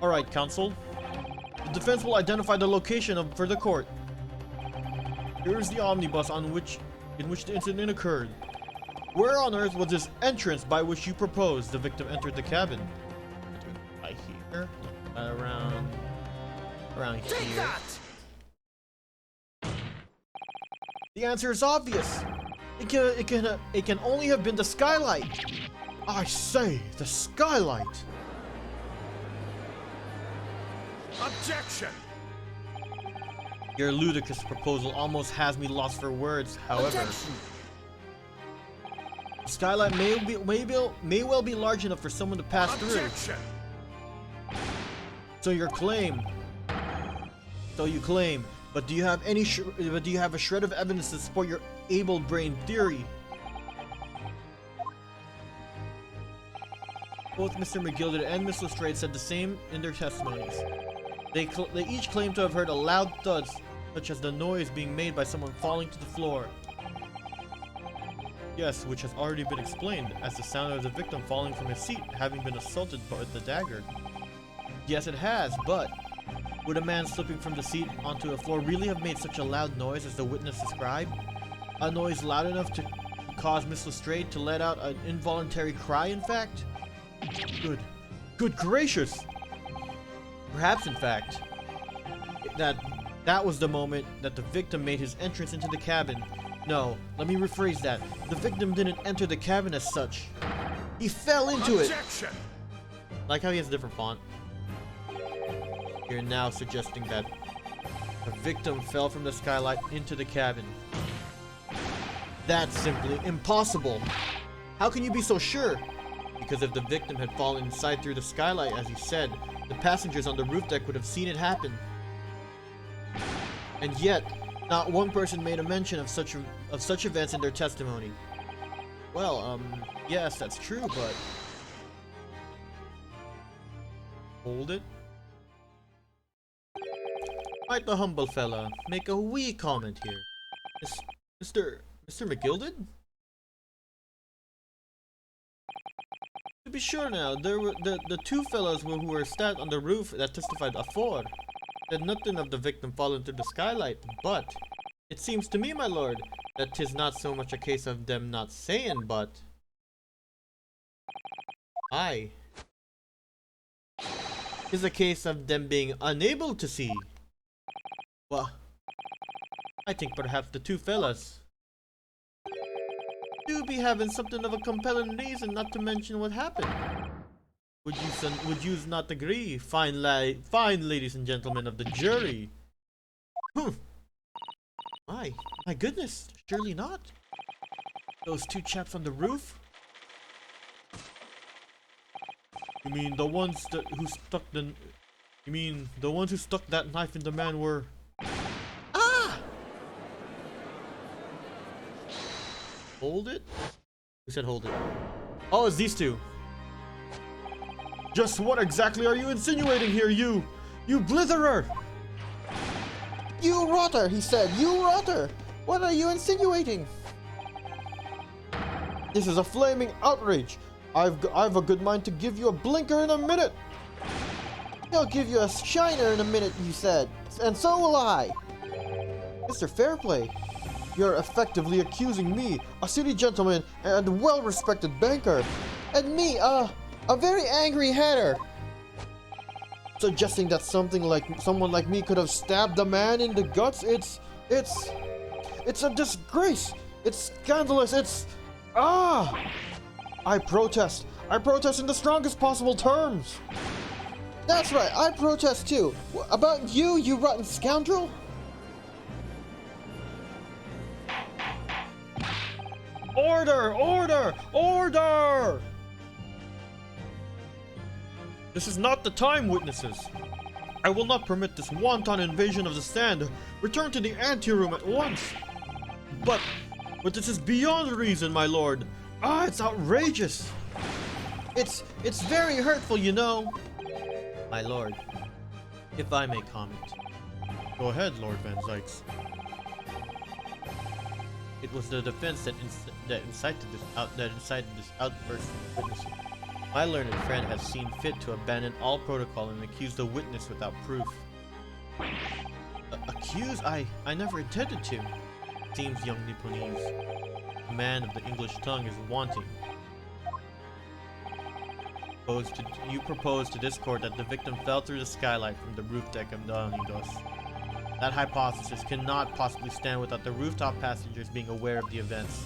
Alright, counsel. The defense will identify the location for the court. Here is the omnibus in which the incident occurred. Where on earth was this entrance by which you proposed the victim entered the cabin? Right here? Around Take here. that! The answer is obvious. It can only have been the skylight. I say, the skylight! Objection! Your ludicrous proposal almost has me lost for words. However, Objection! the skylight may well be large enough for someone to pass through. Objection! So you claim. But do you have a shred of evidence to support your able-brained theory? Both Mr. McGilded and Miss Lestrade said the same in their testimonies. They each claim to have heard a loud thud, such as the noise being made by someone falling to the floor. Yes, which has already been explained as the sound of the victim falling from his seat, having been assaulted by the dagger. Yes, it has, but would a man slipping from the seat onto the floor really have made such a loud noise as the witness described? A noise loud enough to cause Miss Lestrade to let out an involuntary cry, in fact? Good gracious! Perhaps, in fact, that was the moment that the victim made his entrance into the cabin. No, let me rephrase that. The victim didn't enter the cabin as such. He fell into Objection! it! Like how he has a different font. You're now suggesting that the victim fell from the skylight into the cabin. That's simply impossible! How can you be so sure? Because if the victim had fallen inside through the skylight, as you said, the passengers on the roof deck would have seen it happen. And yet, not one person made a mention of such events in their testimony. Well, yes, that's true, but... Hold it. Might the humble fella make a wee comment here? Mr. McGilded? To be sure now, there were the two fellows who were sat on the roof that testified afore. Said nothing of the victim falling through the skylight, but it seems to me, my lord, that 'tis not so much a case of them not saying, but... Aye. 'Tis a case of them being unable to see. Well, I think perhaps the two fellas do be having something of a compelling reason not to mention what happened. Would you not agree, fine ladies and gentlemen of the jury? My goodness, surely not. Those two chaps on the roof? You mean the ones who stuck that knife in the man were... Ah! Hold it? Who said hold it? Oh, it's these two. Just what exactly are you insinuating here, you blitherer? You rotter, he said. You rotter. What are you insinuating? This is a flaming outrage. I've a good mind to give you a blinker in a minute. He'll give you a shiner in a minute, you said. And so will I. Mr. Fairplay, You're effectively accusing me, a city gentleman and well-respected banker, and me, a very angry hatter, suggesting that someone like me could have stabbed a man in the guts. It's a disgrace. It's scandalous. I protest in the strongest possible terms. That's right, I protest too. About you, you rotten scoundrel. Order! Order! Order! This is not the time, witnesses. I will not permit this wanton invasion of the stand. Return to the anteroom at once. But this is beyond reason, my lord. It's outrageous. It's very hurtful, you know. My lord, if I may comment. Go ahead, Lord Van Zykes. It was the defense that incited this outburst of witnessing. My learned friend has seen fit to abandon all protocol and accuse the witness without proof. Accuse? I never intended to. Seems young Nipponese. A man of the English tongue is wanting. You propose to this court that the victim fell through the skylight from the roof deck of the Onidos. That hypothesis cannot possibly stand without the rooftop passengers being aware of the events.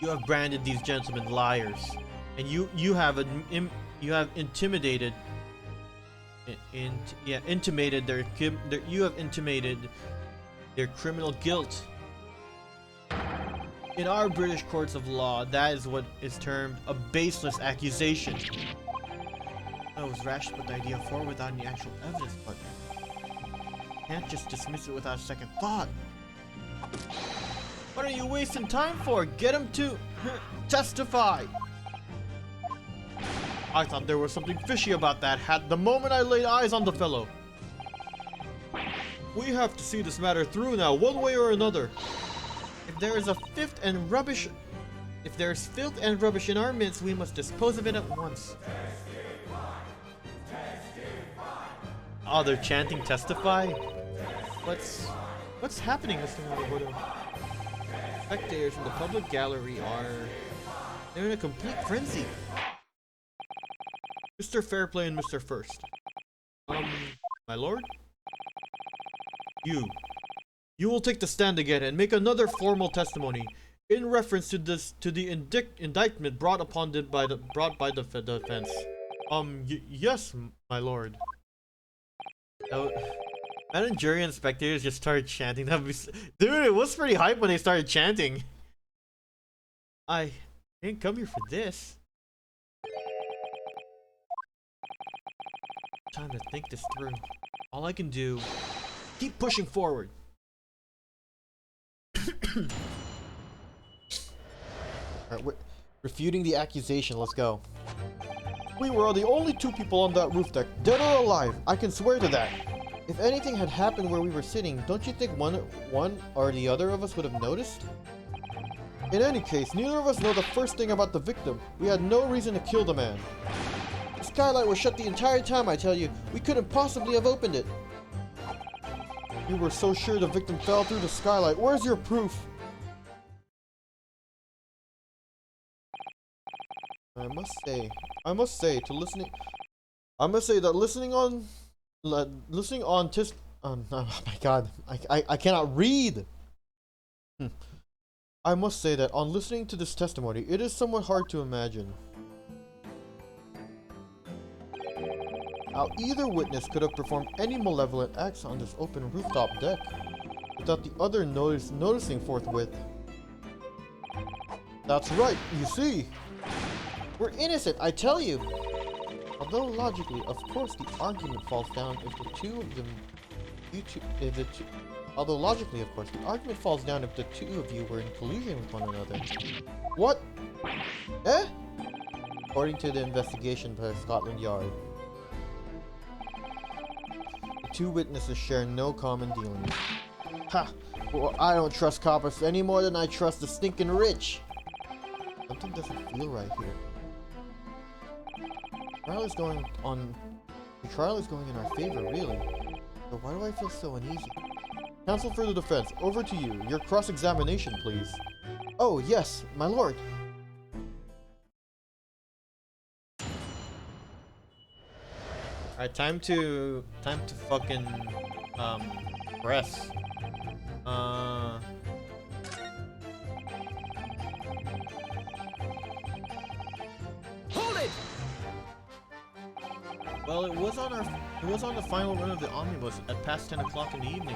You have branded these gentlemen liars, and you have intimated their criminal guilt. In our British courts of law, that is what is termed a baseless accusation. I was rash to put the idea forward without any actual evidence, but can't just dismiss it without a second thought. What are you wasting time for? Get him to testify. I thought there was something fishy about that hat the moment I laid eyes on the fellow. We have to see this matter through now, one way or another. If there is filth and rubbish in our midst, we must dispose of it at once. Oh, they're chanting testify? What's happening, Mr. Naruhodo? Spectators from the public gallery they're in a complete frenzy. Mr. Fairplay and Mr. First. My lord? You will take the stand again and make another formal testimony in reference to the indictment brought by the defense. Yes, my lord. Imagine jury and spectators just started chanting. Dude, it was pretty hype when they started chanting. I didn't come here for this. Time to think this through. All I can do, keep pushing forward. Alright, refuting the accusation, let's go. We were the only two people on that roof deck, dead or alive. I can swear to that. If anything had happened where we were sitting, don't you think one or the other of us would have noticed? In any case, neither of us know the first thing about the victim. We had no reason to kill the man. The skylight was shut the entire time, I tell you. We couldn't possibly have opened it. You were so sure the victim fell through the skylight. Where's your proof? I must say that listening on oh my god, I cannot read. I must say that on listening to this testimony, it is somewhat hard to imagine how either witness could have performed any malevolent acts on this open rooftop deck without the other noticing forthwith. That's right, you see. We're innocent, I tell you. Although logically, of course, the argument falls down if the two of you were in collusion with one another. What? Eh? According to the investigation by Scotland Yard, the two witnesses share no common dealings. Ha! Well, I don't trust coppers any more than I trust the stinking rich. Something doesn't feel right here. The trial is going in our favor, really. But why do I feel so uneasy? Counsel for the defense, over to you. Your cross-examination, please. Oh, yes, my lord. Alright, time to fucking press. Hold it! Well, it was on the final run of the omnibus at past 10 o'clock in the evening.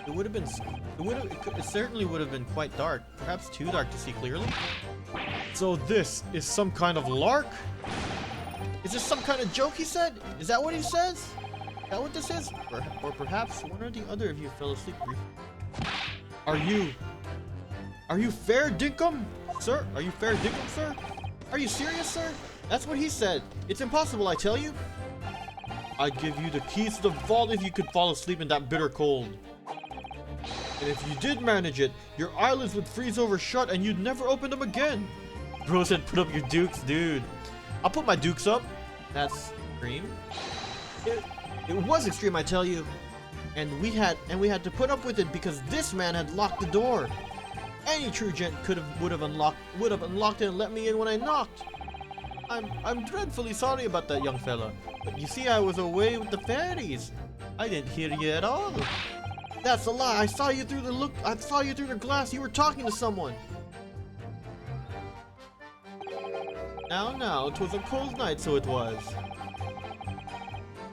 It certainly would have been quite dark, perhaps too dark to see clearly. So this is some kind of lark? Is this some kind of joke he said? Is that what he says? Is that what this is? Or perhaps one or the other of you fell asleep briefly. Are you fair dinkum, sir? Are you fair dinkum, sir? Are you serious, sir? That's what he said. It's impossible, I tell you. I'd give you the keys to the vault if you could fall asleep in that bitter cold. And if you did manage it, your eyelids would freeze over shut and you'd never open them again. Bro said put up your dukes, dude. I'll put my dukes up. That's extreme. It was extreme, I tell you. And we had to put up with it because this man had locked the door. Any true gent would have unlocked it and let me in when I knocked. I'm dreadfully sorry about that, young fella. But you see, I was away with the fairies. I didn't hear you at all. That's a lie. I saw you through the glass. You were talking to someone. Now, 'twas a cold night, so it was.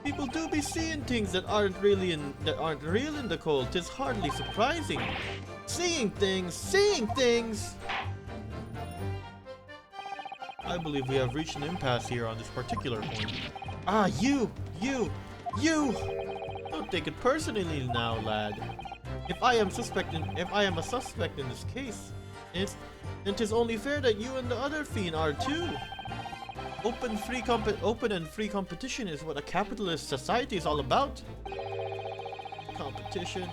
People do be seeing things that aren't real in the cold. 'Tis hardly surprising. Seeing things! I believe we have reached an impasse here on this particular point. Ah, you! Don't take it personally now, lad. If I am a suspect in this case, it is only fair that you and the other fiend are too. Open and free competition is what a capitalist society is all about. Competition?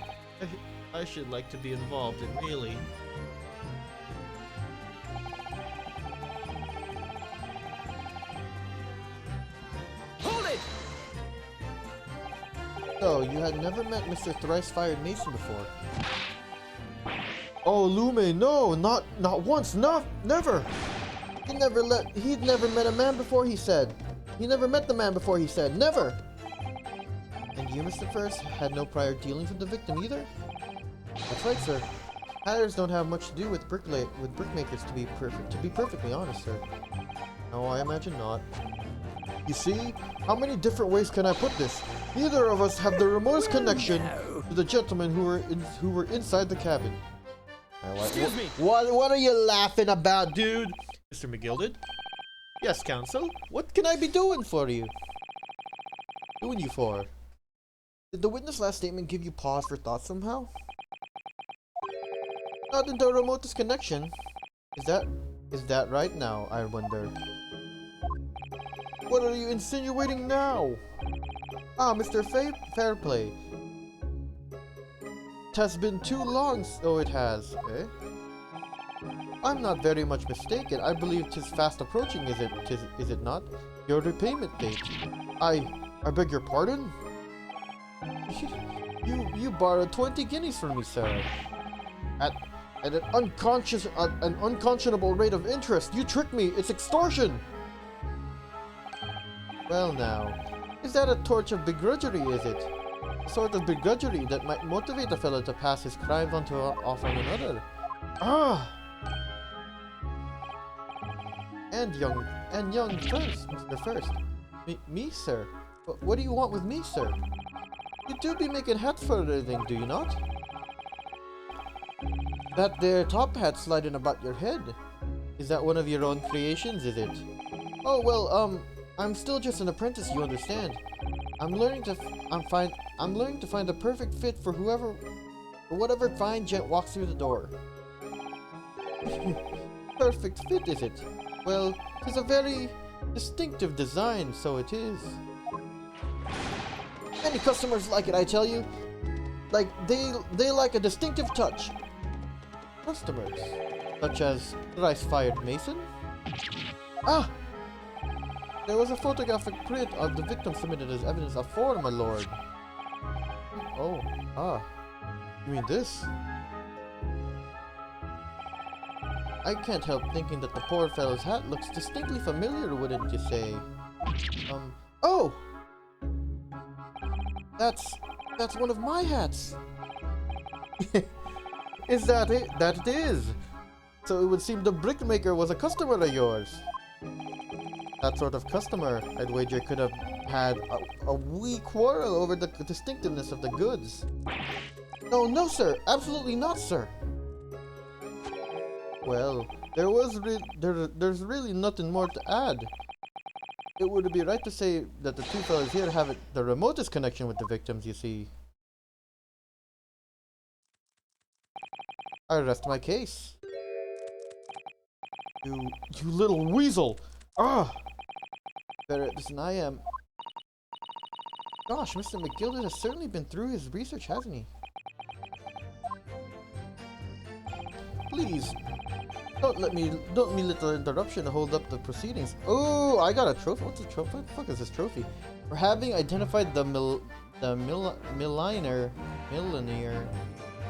I should like to be involved in, really. Hold it! So, you had never met Mr. Thrice-Fired Mason before? Oh, Lume, no, not once, never! He'd never met a man before, he said. He never met the man before, he said, never! And you, Mr. First, had no prior dealings with the victim either? That's right, sir. Hatters don't have much to do with brickmakers, to be perfectly honest, sir. No, I imagine not. You see, how many different ways can I put this? Neither of us have the remotest connection to the gentlemen who were inside the cabin. Excuse me. What are you laughing about, dude? Mr. McGilded? Yes, counsel. What can I be doing for you? Doing you for? Did the witness' last statement give you pause for thought somehow? Not in the remotest connection. Is that right now, I wonder? What are you insinuating now? Ah, Mr. Fairplay. It has been too long, so it has, eh? I'm not very much mistaken. I believe 'tis fast approaching, is it not? Your repayment date. I beg your pardon? You borrowed 20 guineas from me, sir. At an unconscionable rate of interest. You tricked me. It's extortion. Well now, is that a torch of begrudgery, is it? A sort of begrudgery that might motivate a fellow to pass his crimes off on another. Ah! And young Mr. First. Me, sir? What do you want with me, sir? You do be making hats for a living, do you not? That there top hat sliding about your head. Is that one of your own creations, is it? Oh, well, I'm still just an apprentice, you understand. I'm learning to find a perfect fit for whatever fine gent walks through the door. Perfect fit, is it? Well, 'tis a very distinctive design, so it is. Many customers like it, I tell you. Like, they like a distinctive touch. Customers? Such as Thrice-Fired Mason? Ah! There was a photographic print of the victim submitted as evidence afore, my lord. Oh, ah. You mean this? I can't help thinking that the poor fellow's hat looks distinctly familiar, wouldn't you say? Oh! That's one of my hats! Is that it? That it is! So it would seem the brickmaker was a customer of yours. That sort of customer, I'd wager, could have had a wee quarrel over the distinctiveness of the goods. No, sir! Absolutely not, sir! Well, there's really nothing more to add. It would be right to say that the two fellows here have the remotest connection with the victims, you see. I rest my case. You little weasel! Ah! Better at this than I am. Gosh, Mr. McGilder has certainly been through his research, hasn't he? Please, don't let the interruption hold up the proceedings. Oh, I got a trophy. What's a trophy? What the fuck is this trophy? For having identified the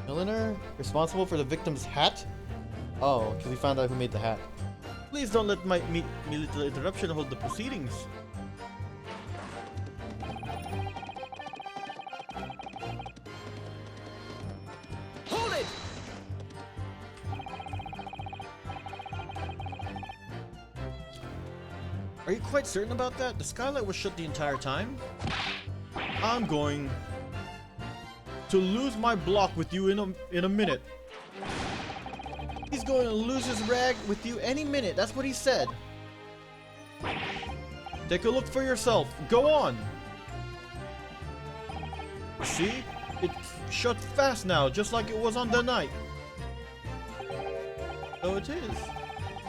milliner responsible for the victim's hat. Oh, because we found out who made the hat. Please don't let my little interruption hold the proceedings. Hold it! Are you quite certain about that? The skylight was shut the entire time? I'm going to lose my block with you in a minute. He's going to lose his rag with you any minute. That's what he said. Take a look for yourself. Go on. See? It's shut fast now, just like it was on the night. So it is.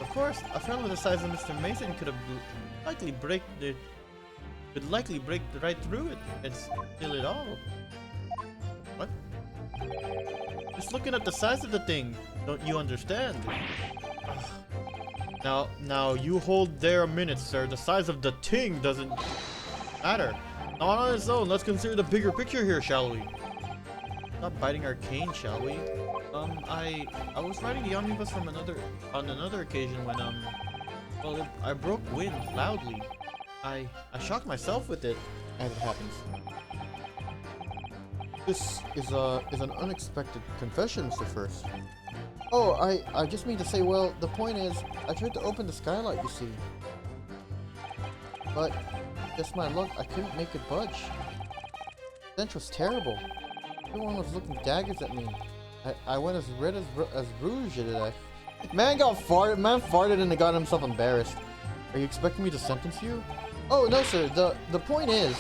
Of course, a fellow the size of Mr. Mason could likely break right through it and steal it all. What? Just looking at the size of the thing, don't you understand? Now you hold there a minute, sir. The size of the ting doesn't matter. Not on its own. Let's consider the bigger picture here, shall we? Stop biting our cane, shall we? I was riding the omnibus on another occasion when well, I broke wind loudly. I shocked myself with it, As it happens. This is an unexpected confession, Mr. First. Oh, I just mean to say, well, the point is, I tried to open the skylight, you see. But, just my luck, I couldn't make it budge. The stench was terrible. Everyone was looking daggers at me. I went as red as rouge today. Man farted and got himself embarrassed. Are you expecting me to sentence you? Oh, no, sir. The point is,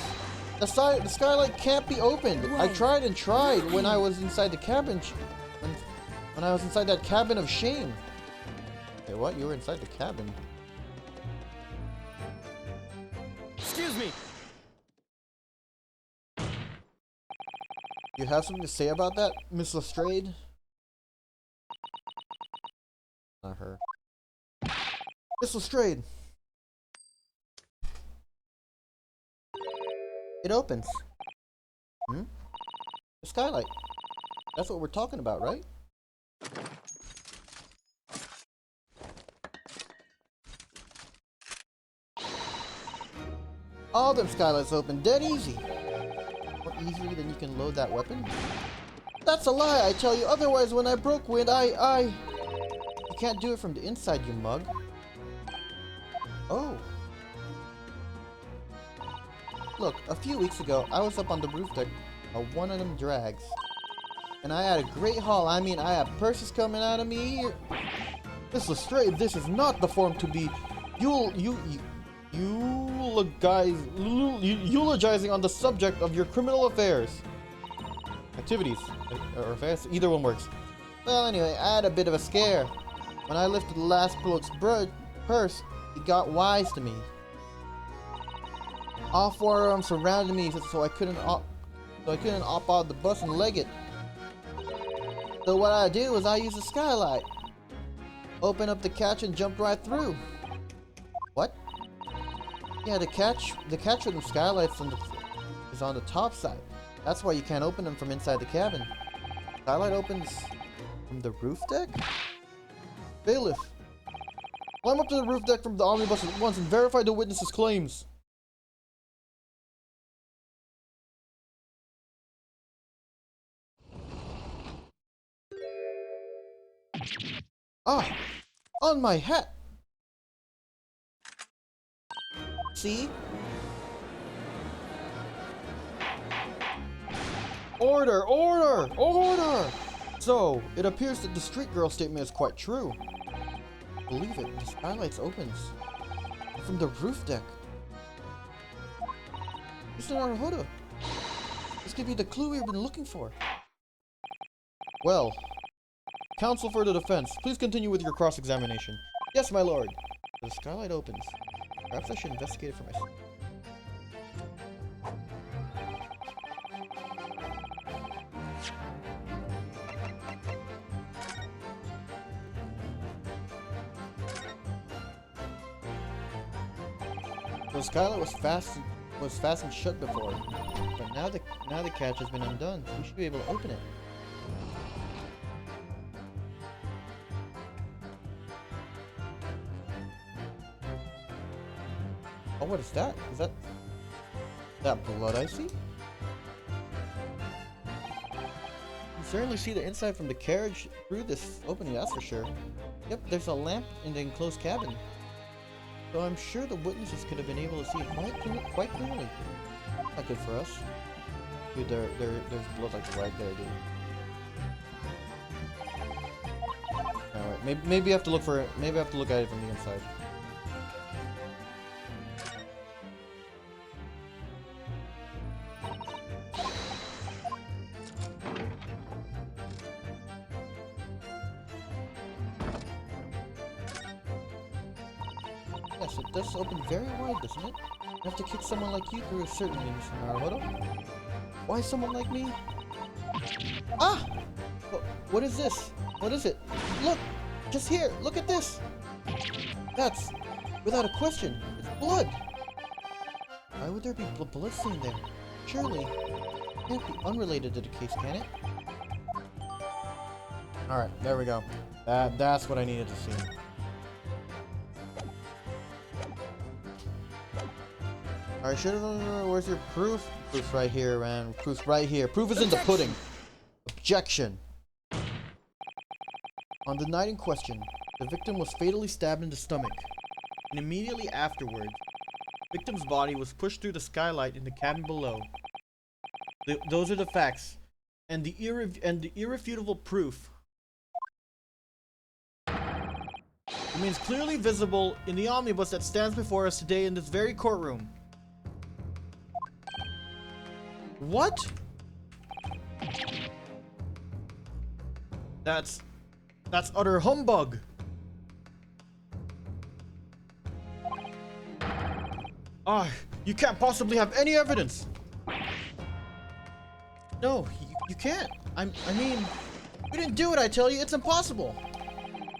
the skylight can't be opened. I tried and tried when I was inside the cabin. When I was inside that cabin of shame. Hey, what? You were inside the cabin? Excuse me! You have something to say about that, Miss Lestrade? Not her. Miss Lestrade! It opens. Hmm? The skylight. That's what we're talking about, right? All them skylights open dead easy. More easily than you can load that weapon? That's a lie, I tell you. Otherwise, when I broke wind, You can't do it from the inside, you mug. Oh. Look, a few weeks ago, I was up on the roof deck of one of them drags. And I had a great haul. I mean, I had purses coming out of me ear. Miss Lestrade, this is not the form to be eulogizing on the subject of your criminal affairs. Activities. Or affairs. Either one works. Well, anyway, I had a bit of a scare. When I lifted the last bloke's purse, he got wise to me. All four of them surrounded me so I couldn't op out the bus and leg it. So what I did was I used the skylight. Open up the catch and jumped right through. What? Yeah, the catch for the skylights is on the top side. That's why you can't open them from inside the cabin. Skylight opens from the roof deck? Bailiff, climb up to the roof deck from the omnibus at once and verify the witness's claims. Ah! On my hat! See? Order! Order! Order! So, it appears that the street girl statement is quite true. Believe it, the skylights opens. From the roof deck. Mr. Naruhodo! This could be the clue we've been looking for. Well, counsel for the defense, please continue with your cross-examination. Yes, my lord. The skylight opens. Perhaps I should investigate it for myself. The skylight was fastened shut before, but now the catch has been undone. We should be able to open it. Oh, what is that? Is that blood I see? You can certainly see the inside from the carriage through this opening, that's for sure. Yep, there's a lamp in the enclosed cabin. So I'm sure the witnesses could have been able to see it quite clearly. Not good for us. Dude, there's blood like right there, dude. Alright, maybe I have to look for it. Maybe I have to look at it from the inside. Yes, it does open very wide, doesn't it? I have to kick someone like you through, certainly, Mr. Naruhodo. Why someone like me? Ah! What is this? What is it? Look! Just here! Look at this! That's, without a question, it's blood! Why would there be blood stain there? Surely, it can't be unrelated to the case, can it? Alright, there we go. That's what I needed to see. Alright, where's your proof? Proof's right here, man. Proof's right here. Proof is in the pudding. Objection. On the night in question, the victim was fatally stabbed in the stomach, and immediately afterward, the victim's body was pushed through the skylight in the cabin below. Those are the facts, and the irrefutable proof remains clearly visible in the omnibus that stands before us today in this very courtroom. What? That's utter humbug. You can't possibly have any evidence. No, you can't. I mean, we didn't do it, I tell you. It's impossible.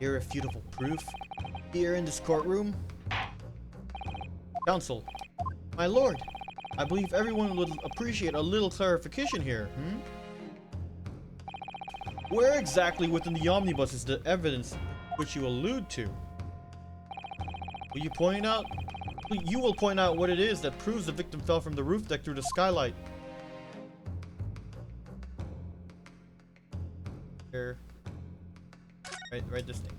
Irrefutable proof here in this courtroom. Counsel, my lord, I believe everyone would appreciate a little clarification here, Where exactly within the omnibus is the evidence which you allude to? Will you point out? You will point out what it is that proves the victim fell from the roof deck through the skylight. Here. Right this thing.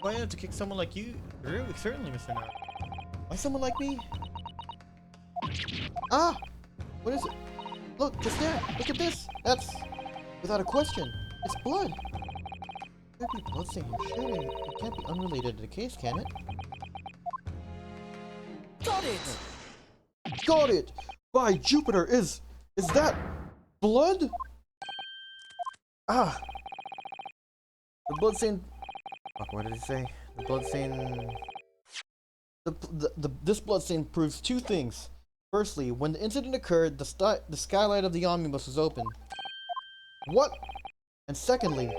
Why have to kick someone like you? Really, certainly, Mr. Naruhodo. Why someone like me? Ah! What is it? Look, just there. Look at this. That's, without a question, it's blood. There could be blood stain here. Surely it can't be unrelated to the case, can it? Got it! Got it! By Jupiter, is that blood? Ah! The blood stain. Fuck, what did he say? The blood stain. This blood stain proves two things. Firstly, when the incident occurred, the skylight of the omnibus was open. What? And secondly,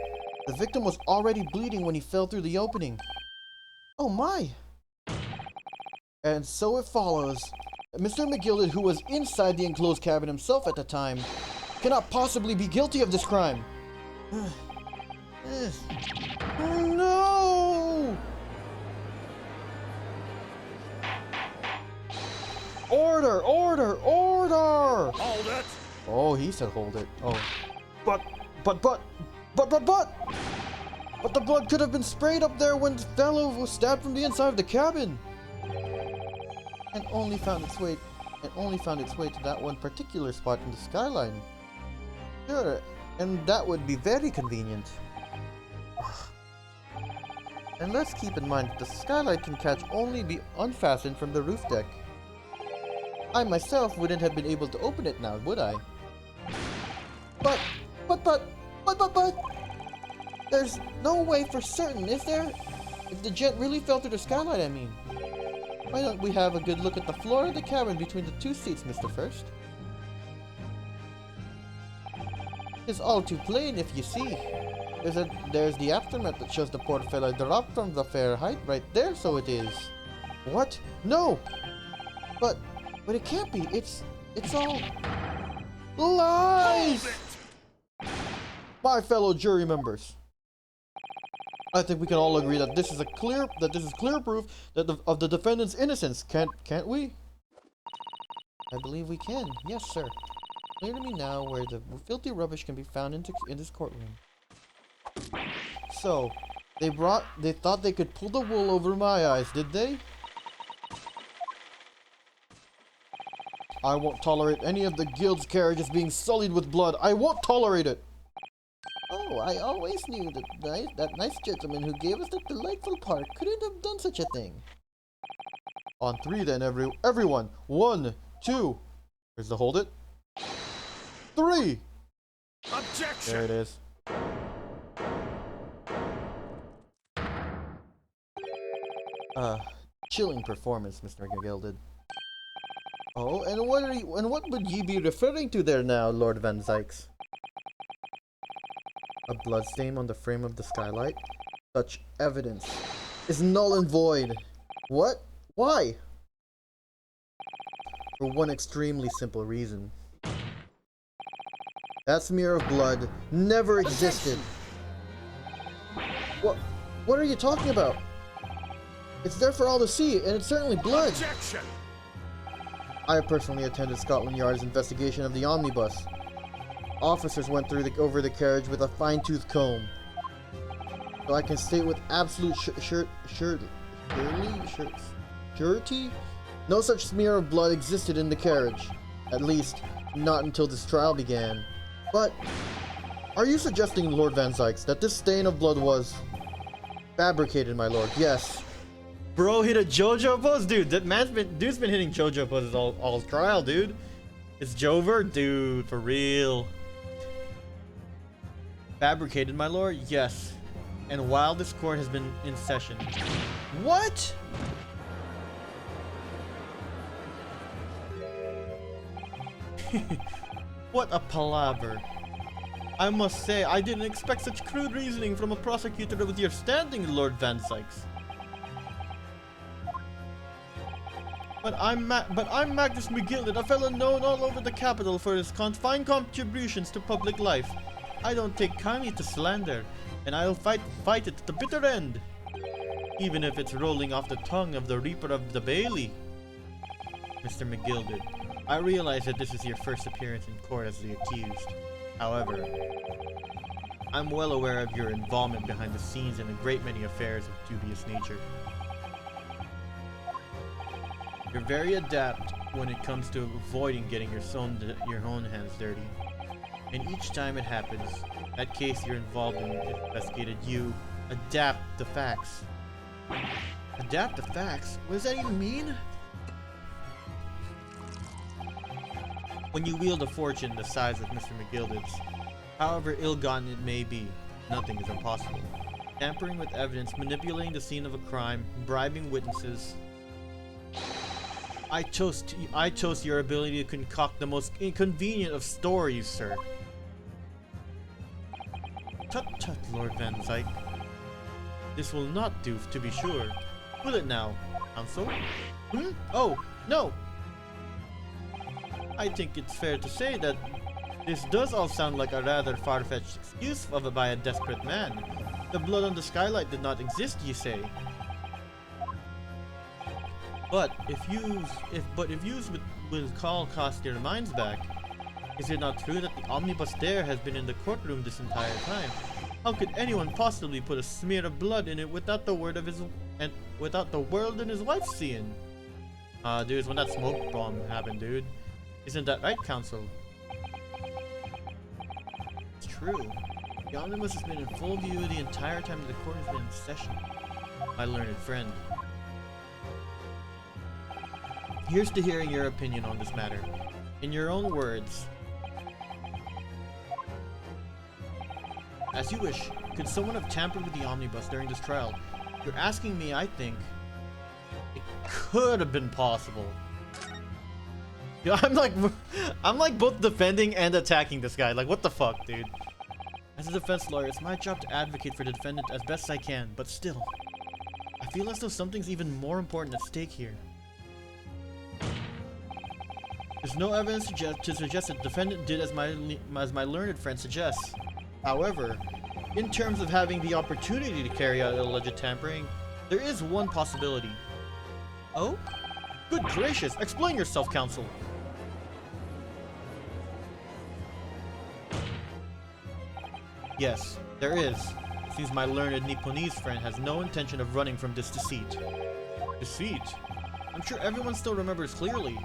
the victim was already bleeding when he fell through the opening. Oh my! And so it follows that Mr. McGilded, who was inside the enclosed cabin himself at the time, cannot possibly be guilty of this crime. No! Order! Order! Order! Hold it! Oh, he said hold it. Oh. But the blood could have been sprayed up there when the fellow was stabbed from the inside of the cabin. And only found its way to that one particular spot in the skyline. Sure, and that would be very convenient. And let's keep in mind that the skylight can catch only be unfastened from the roof deck. I myself wouldn't have been able to open it now, would I? But, There's no way for certain, is there? If the jet really fell through the skylight, I mean. Why don't we have a good look at the floor of the cabin between the two seats, Mr. First? It's all too plain if you see. There's the aftermath that shows the portfolio dropped from the fair height right there, so it is. What? No! But it can't be. It's all lies! My fellow jury members, I think we can all agree that this is clear proof that of the defendant's innocence. Can't we? I believe we can. Yes, sir. Clear to me now where the filthy rubbish can be found in this courtroom. So, they thought they could pull the wool over my eyes, did they? I won't tolerate any of the guild's carriages being sullied with blood. I won't tolerate it. Oh, I always knew that nice gentleman who gave us that delightful park couldn't have done such a thing. On three then, everyone. 1, 2. Where's the hold it? 3. Objection! There it is. Chilling performance, Mr. McGill. Oh, and what would ye be referring to there now, Lord Van Zykes? A bloodstain on the frame of the skylight? Such evidence is null and void. What? Why? For one extremely simple reason. That smear of blood never existed. What are you talking about? It's there for all to see, and it's certainly blood. Objection! I personally attended Scotland Yard's investigation of the omnibus. Officers went over the carriage with a fine-tooth comb. So I can state with absolute surety, no such smear of blood existed in the carriage. At least, not until this trial began. But, are you suggesting, Lord Van Zykes, that this stain of blood was fabricated, my lord? Yes. Bro hit a JoJo pose? Dude, dude's been hitting JoJo poses all trial, dude. It's Jover? Dude, for real. Fabricated, my lord? Yes. And while this court has been in session. What? What a palaver. I must say, I didn't expect such crude reasoning from a prosecutor with your standing, Lord Van Zykes. But I'm Magnus McGilded, a fellow known all over the capital for his fine contributions to public life. I don't take kindly to slander, and I'll fight it to the bitter end, even if it's rolling off the tongue of the Reaper of the Bailey. Mr. McGilded, I realize that this is your first appearance in court as the accused. However, I'm well aware of your involvement behind the scenes in a great many affairs of dubious nature. You're very adept when it comes to avoiding getting your own hands dirty. And each time it happens, that case you're involved in investigated, you adapt the facts. Adapt the facts? What does that even mean? When you wield a fortune the size of Mr. McGilded's, however ill-gotten it may be, nothing is impossible. Tampering with evidence, manipulating the scene of a crime, bribing witnesses. I toast your ability to concoct the most inconvenient of stories, sir. Tut tut, Lord Van Zyke. This will not do, to be sure. Will it now, counsel? Oh, no! I think it's fair to say that this does all sound like a rather far-fetched excuse by a desperate man. The blood on the skylight did not exist, you say. But if used will cast your minds back, is it not true that the omnibus there has been in the courtroom this entire time? How could anyone possibly put a smear of blood in it without the world and his wife seeing? Dude, it's when that smoke bomb happened, dude. Isn't that right, counsel? It's true. The omnibus has been in full view the entire time the court has been in session. My learned friend. Here's to hearing your opinion on this matter. In your own words. As you wish. Could someone have tampered with the omnibus during this trial? If you're asking me, I think it could have been possible. Yeah, I'm like both defending and attacking this guy. Like, what the fuck, dude? As a defense lawyer, it's my job to advocate for the defendant as best I can, but still, I feel as though something's even more important at stake here. There's no evidence to suggest that the defendant did as my learned friend suggests. However, in terms of having the opportunity to carry out alleged tampering, there is one possibility. Oh? Good gracious, explain yourself, counsel. Yes, there is. Seems my learned Nipponese friend has no intention of running from this deceit. Deceit? I'm sure everyone still remembers clearly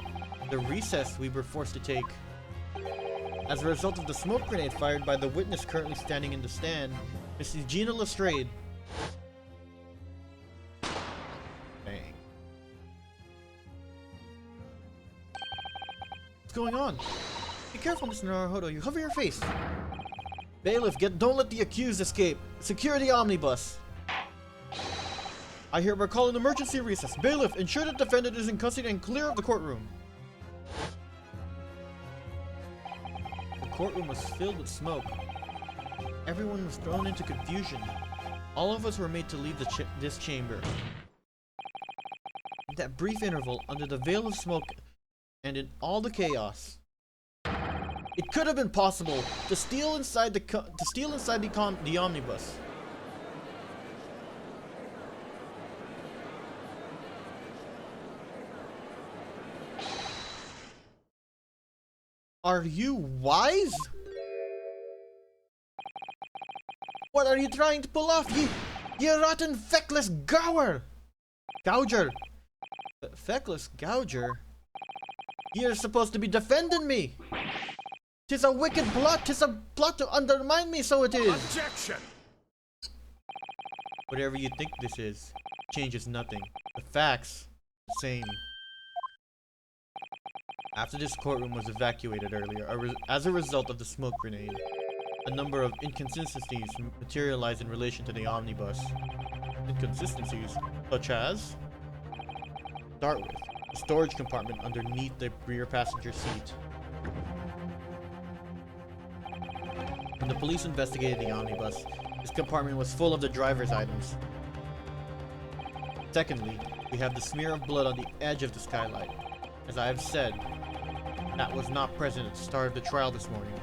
the recess we were forced to take. As a result of the smoke grenade fired by the witness currently standing in the stand, Mrs. Gina Lestrade. Dang. What's going on? Be careful, Mr. Naruhodo. You cover your face. Bailiff, don't let the accused escape. Secure the omnibus. I hereby call an emergency recess. Bailiff, ensure the defendant is in custody and clear of the courtroom. The courtroom was filled with smoke. Everyone was thrown into confusion. All of us were made to leave this chamber. In that brief interval, under the veil of smoke and in all the chaos, it could have been possible to steal inside the omnibus. Are you wise? What are you trying to pull off, ye rotten feckless gouger? Feckless gouger? You're supposed to be defending me. 'Tis a wicked plot. 'Tis a plot to undermine me, so it is. Objection! Whatever you think this is, changes nothing. The facts, the same. After this courtroom was evacuated earlier, as a result of the smoke grenade, a number of inconsistencies materialized in relation to the omnibus. Inconsistencies such as, start with, the storage compartment underneath the rear passenger seat. When the police investigated the omnibus, this compartment was full of the driver's items. Secondly, we have the smear of blood on the edge of the skylight. As I have said, that was not present at the start of the trial this morning.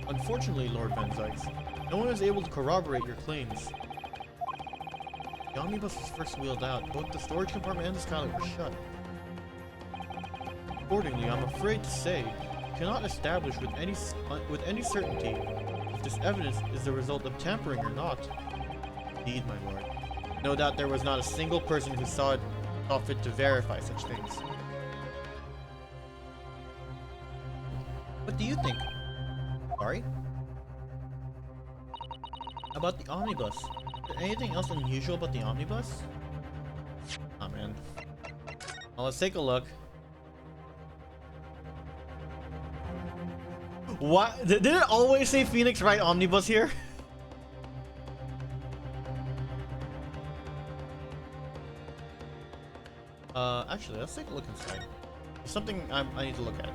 Unfortunately, Lord Van Zykes, no one is able to corroborate your claims. The omnibus was first wheeled out. Both the storage compartment and the skylight were shut. Accordingly, I'm afraid to say, we cannot establish with any certainty if this evidence is the result of tampering or not. Indeed, my lord. No doubt there was not a single person who saw fit to verify such things. What do you think? Sorry? About the omnibus? Is there anything else unusual about the omnibus? Oh man. Well, let's take a look. What? Did it always say Phoenix Wright Omnibus here? Actually, let's take a look inside. There's something I need to look at.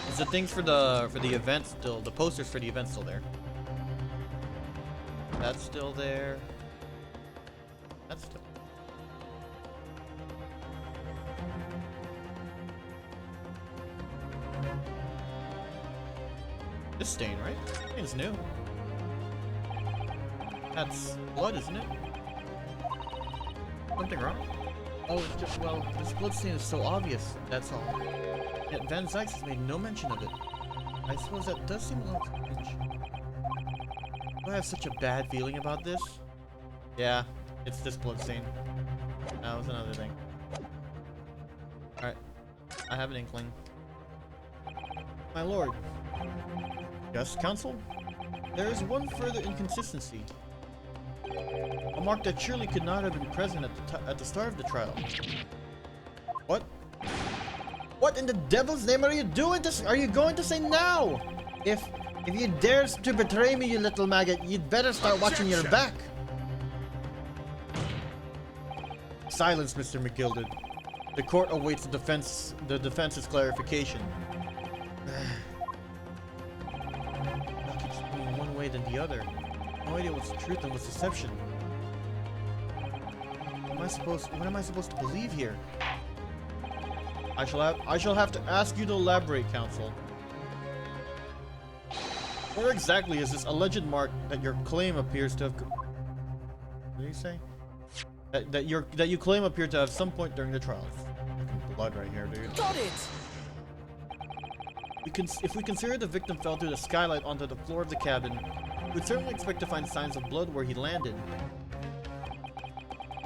Is the things for the event still, the posters for the event still there? That's still there. That's still. This stain, right? It's new. That's blood, isn't it? Something wrong? Oh, it's just, well, this bloodstain is so obvious, that's all. Yet Van Zykes has made no mention of it. I suppose that does seem a little strange. Do I have such a bad feeling about this? Yeah, it's this bloodstain. That was another thing. Alright, I have an inkling. My lord. Yes, counsel? There is one further inconsistency. A mark that surely could not have been present at the start of the trial. What? What in the devil's name are you doing? Are you going to say now? If you dare to betray me, you little maggot, you'd better start watching your back. Silence, Mr. McGilded. The court awaits the defense's clarification. I'll keep spinning one way than the other. No idea what's truth and what's deception. What am I supposed to believe here? I shall have to ask you to elaborate, counsel. Where exactly is this alleged mark that your claim appears to have? What did you say? That you claim appeared to have some point during the trial. Fucking blood right here, dude. Got it! If we consider the victim fell through the skylight onto the floor of the cabin, we'd certainly expect to find signs of blood where he landed.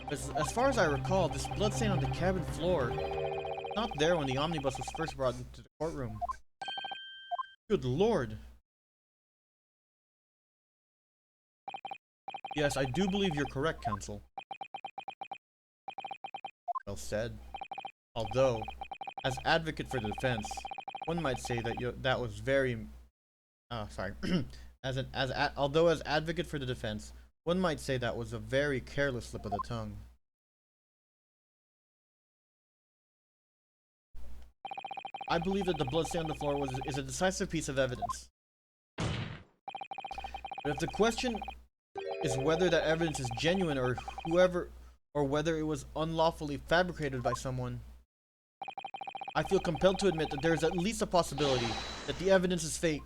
As far as I recall, this blood stain on the cabin floor was not there when the omnibus was first brought into the courtroom. Good lord. Yes, I do believe you're correct, counsel. Well said. Although, as advocate for the defense, one might say that that was very... sorry. Although as advocate for the defense, one might say that was a very careless slip of the tongue. I believe that the bloodstain on the floor is a decisive piece of evidence. But if the question is whether that evidence is genuine or whether it was unlawfully fabricated by someone, I feel compelled to admit that there is at least a possibility that the evidence is fake.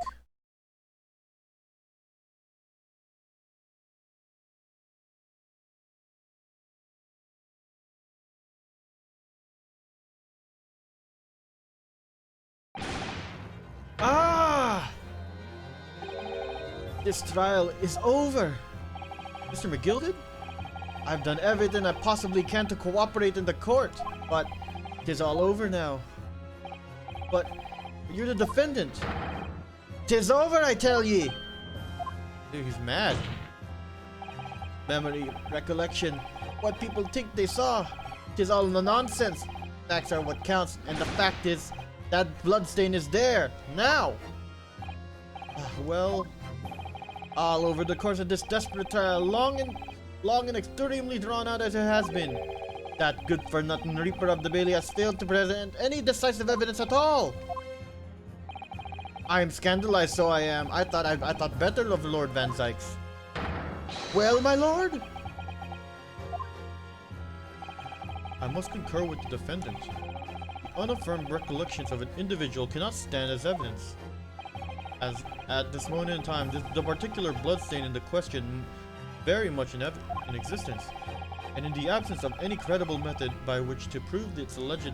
Ah! This trial is over. Mr. McGilded? I've done everything I possibly can to cooperate in the court, but it is all over now. But you're the defendant. 'Tis over, I tell ye. Dude, he's mad. Memory, recollection, what people think they saw. 'Tis all nonsense. Facts are what counts, and the fact is that bloodstain is there now. Well, all over the course of this desperate trial, long and extremely drawn out as it has been, that good-for-nothing Reaper of the Bailey has failed to present any decisive evidence at all. I am scandalized, so I am. I thought better of Lord Van Zykes. Well, my lord? I must concur with the defendant. The unaffirmed recollections of an individual cannot stand as evidence. As at this moment in time, the particular bloodstain in the question very much in existence, and in the absence of any credible method by which to prove its alleged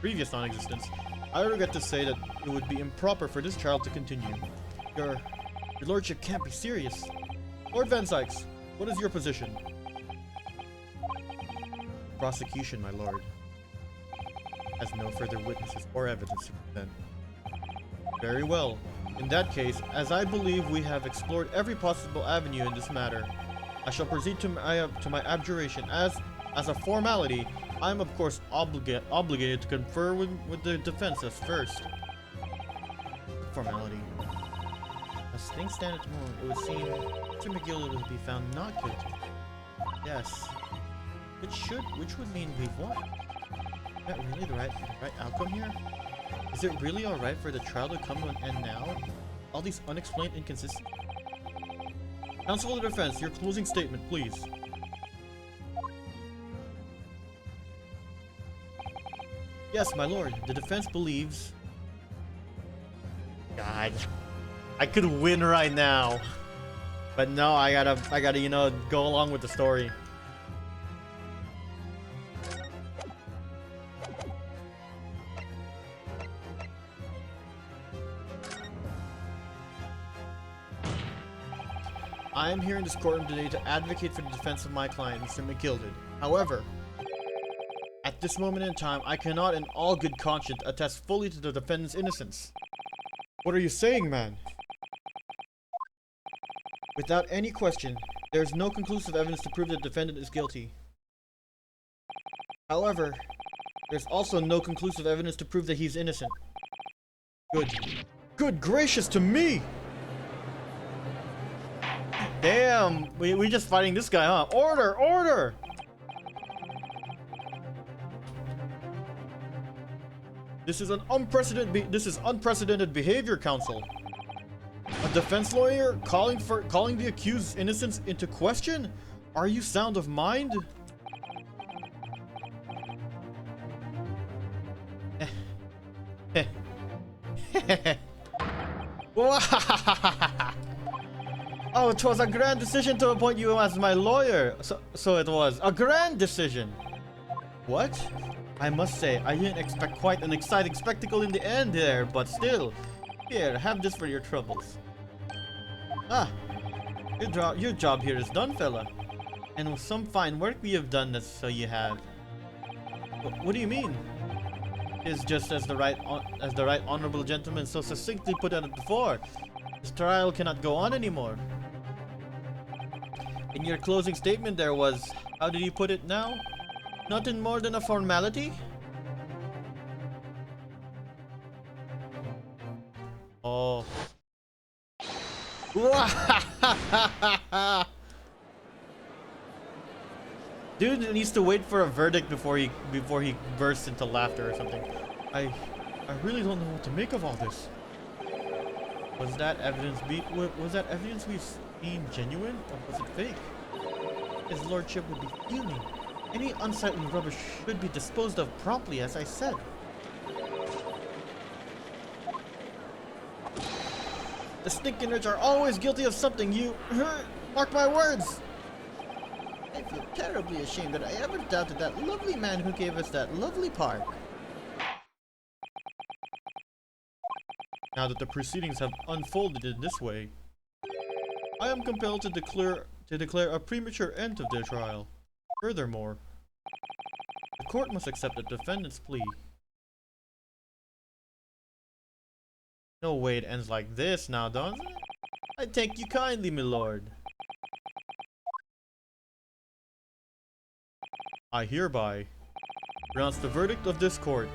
previous non-existence, I regret to say that it would be improper for this trial to continue. Your lordship can't be serious. Lord Van Zykes, what is your position? Prosecution, my lord, has no further witnesses or evidence to present. Very well. In that case, as I believe we have explored every possible avenue in this matter, I shall proceed to my abjuration. As a formality, I am of course obligated to confer with the defense as first. Formality. As things stand at the moment, it would seem Mr. McGilded would be found not guilty. Yes. Which would mean we've won. Is that really the right outcome here? Is it really alright for the trial to come to an end now? All these unexplained inconsistencies? Counsel of the defense, your closing statement, please. Yes, my lord. The defense believes... God. I could win right now. But no, I gotta, you know, go along with the story. I am here in this courtroom today to advocate for the defense of my client, Mr. McGilded. However, at this moment in time, I cannot in all good conscience attest fully to the defendant's innocence. What are you saying, man? Without any question, there is no conclusive evidence to prove the defendant is guilty. However, There's also no conclusive evidence to prove that he's innocent. Good. Good gracious to me! Damn, we just fighting this guy, huh? Order! Order! This is unprecedented behavior, counsel. A defense lawyer calling the accused's innocence into question? Are you sound of mind? Oh, it was a grand decision to appoint you as my lawyer. So it was a grand decision. What? I must say, I didn't expect quite an exciting spectacle in the end there, but still. Here, have this for your troubles. Ah, your job here is done, fella. And with some fine work we have done, so you have. What do you mean? Is just as the right honorable gentleman so succinctly put it before. This trial cannot go on anymore. In your closing statement there was, how did you put it now? Nothing more than a formality? Oh. Dude needs to wait for a verdict before he bursts into laughter or something. I really don't know what to make of all this. Was that evidence we've seen genuine, or was it fake? His lordship would be fuming. Any unsightly rubbish should be disposed of promptly, as I said. The stinking rich are always guilty of something, mark my words! I feel terribly ashamed that I ever doubted that lovely man who gave us that lovely park. Now that the proceedings have unfolded in this way, I am compelled to declare a premature end of their trial. Furthermore, the court must accept the defendant's plea. No way it ends like this now, does it? I thank you kindly, my lord. I hereby pronounce the verdict of this court.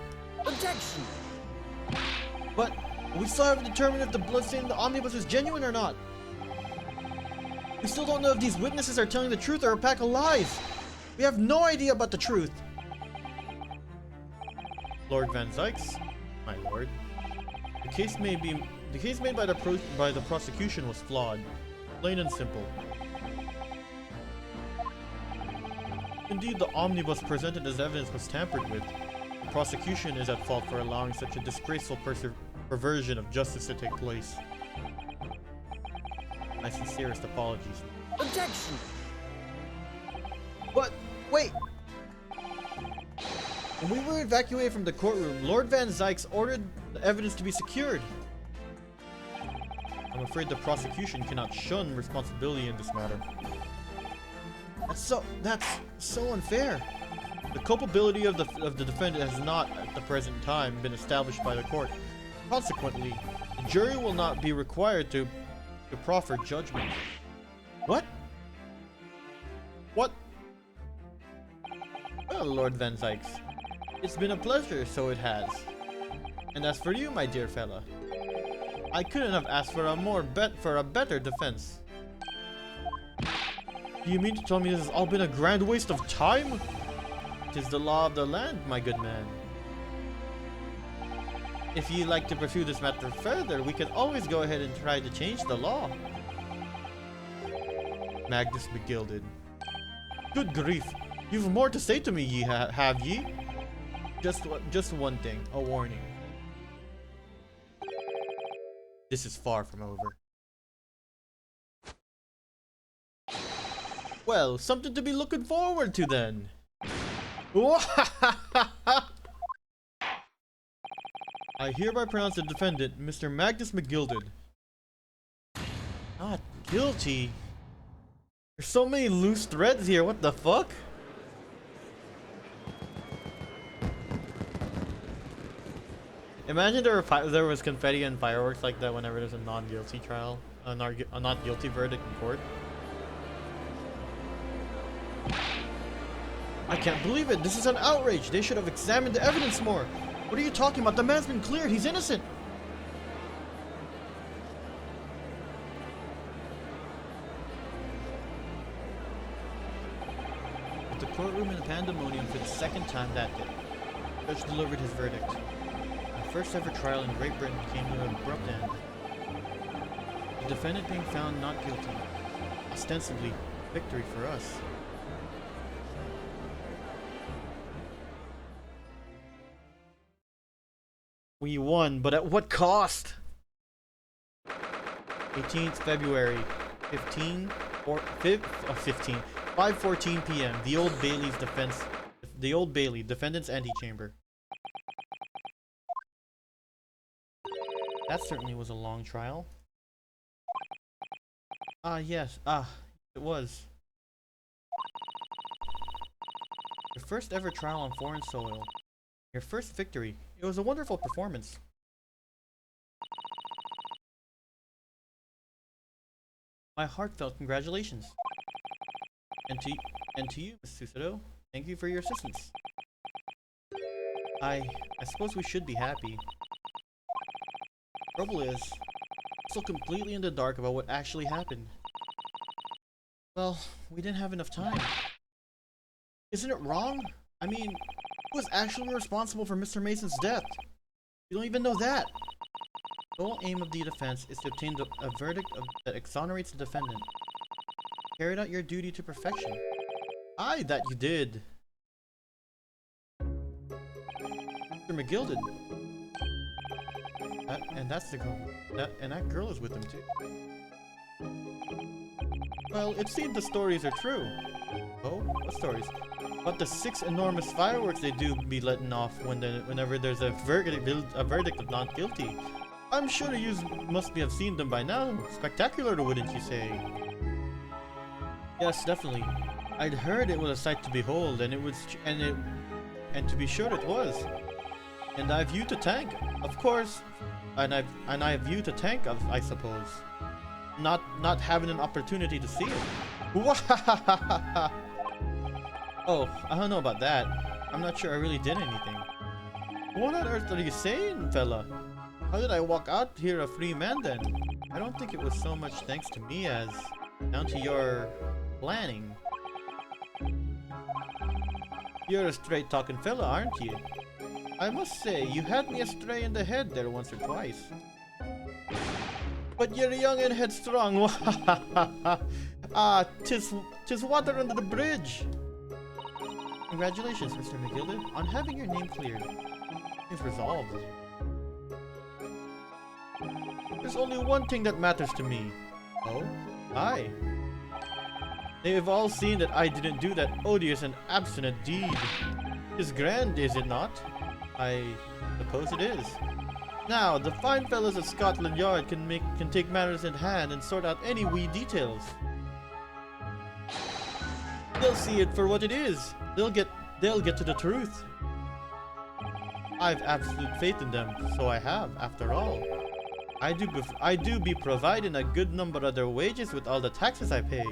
Objection! But we still haven't determined if the bloodstain in the omnibus is genuine or not. We still don't know if these witnesses are telling the truth or a pack of lies. We have no idea about the truth. Lord Van Zykes, my lord, the case made by the prosecution was flawed, plain and simple. Indeed, the omnibus presented as evidence was tampered with. The prosecution is at fault for allowing such a disgraceful perversion of justice to take place. My sincerest apologies. Objection! But, wait! When we were evacuated from the courtroom, Lord Van Zykes ordered the evidence to be secured. I'm afraid the prosecution cannot shun responsibility in this matter. That's so unfair. The culpability of the defendant has not, at the present time, been established by the court. Consequently, the jury will not be required to proffer judgment. What? What? Well, Lord Van Zykes, it's been a pleasure, so it has. And as for you, my dear fella, I couldn't have asked for a better defense. Do you mean to tell me this has all been a grand waste of time? It is the law of the land, my good man. If you'd like to pursue this matter further, we can always go ahead and try to change the law. Magnus begilded. Good grief, you've more to say to me, have ye? Just one thing, a warning. This is far from over. Well, something to be looking forward to then. I hereby pronounce the defendant, Mr. Magnus McGilded, not guilty. There's so many loose threads here, what the fuck? Imagine there was confetti and fireworks like that whenever there's a non-guilty trial, a not guilty verdict in court. I can't believe it. This is an outrage. They should have examined the evidence more. What are you talking about? The man's been cleared. He's innocent. At the courtroom in pandemonium for the second time that day, the judge delivered his verdict. The first ever trial in Great Britain came to an abrupt end. The defendant being found not guilty. Ostensibly, victory for us. We won, but at what cost? 18th February, 5:14 p.m. The Old Bailey, defendant's antechamber. That certainly was a long trial. Yes. It was. Your first ever trial on foreign soil. Your first victory. It was a wonderful performance. My heartfelt congratulations. And to you, Miss Susato, thank you for your assistance. I suppose we should be happy. Trouble is, I'm still completely in the dark about what actually happened. Well, we didn't have enough time. Isn't it wrong? I mean, who was actually responsible for Mr. Mason's death? You don't even know that. The whole aim of the defense is to obtain a verdict that exonerates the defendant. Carried out your duty to perfection. Aye, that you did. Mr. McGilded. And that's the girl. That girl is with him too. Well, it seems the stories are true. Oh, what stories? About the 6 enormous fireworks they do be letting off whenever there's a verdict of not guilty. I'm sure you must have seen them by now. Spectacular, wouldn't you say? Yes, definitely. I'd heard it was a sight to behold, and to be sure it was. And I've you to thank, of course. And I've you to thank, I suppose. Not having an opportunity to see it. Oh, I don't know about that. I'm not sure I really did anything. What on earth are you saying, fella? How did I walk out here a free man then? I don't think it was so much thanks to me as down to your planning. You're a straight-talking fella, aren't you? I must say, you had me astray in the head there once or twice. But you're young and headstrong. Tis water under the bridge. Congratulations, Mr. McGilded, on having your name cleared. It's resolved. There's only one thing that matters to me. Oh? Aye. They have all seen that I didn't do that odious and abstinent deed. 'Tis grand, is it not? I suppose it is. Now, the fine fellows at Scotland Yard can take matters in hand and sort out any wee details. They'll see it for what it is. They'll get to the truth. I've absolute faith in them, so I have, after all. I do be providing a good number of their wages with all the taxes I pay.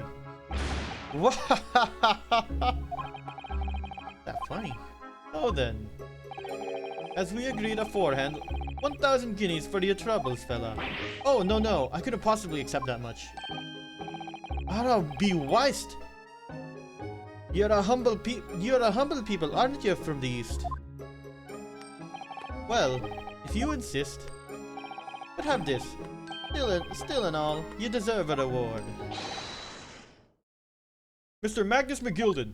That funny. Oh then. As we agreed aforehand, 1,000 guineas for your troubles, fella. Oh, no, I couldn't possibly accept that much. I'll be weist. You're a humble people, aren't you, from the East? Well, if you insist. But have this. Still and all, you deserve a reward. Mr. Magnus McGilded.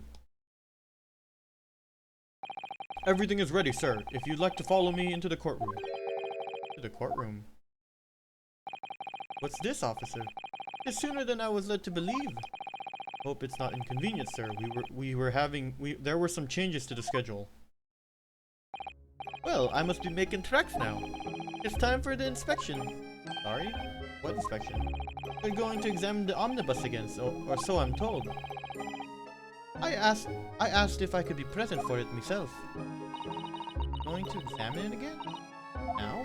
Everything is ready, sir. If you'd like to follow me into the courtroom. To the courtroom? What's this, officer? It's sooner than I was led to believe. Hope it's not inconvenient, sir. There were some changes to the schedule. Well, I must be making tracks now. It's time for the inspection. Sorry? What inspection? They're going to examine the omnibus again, or so I'm told. I asked if I could be present for it myself. Going to examine it again? Now?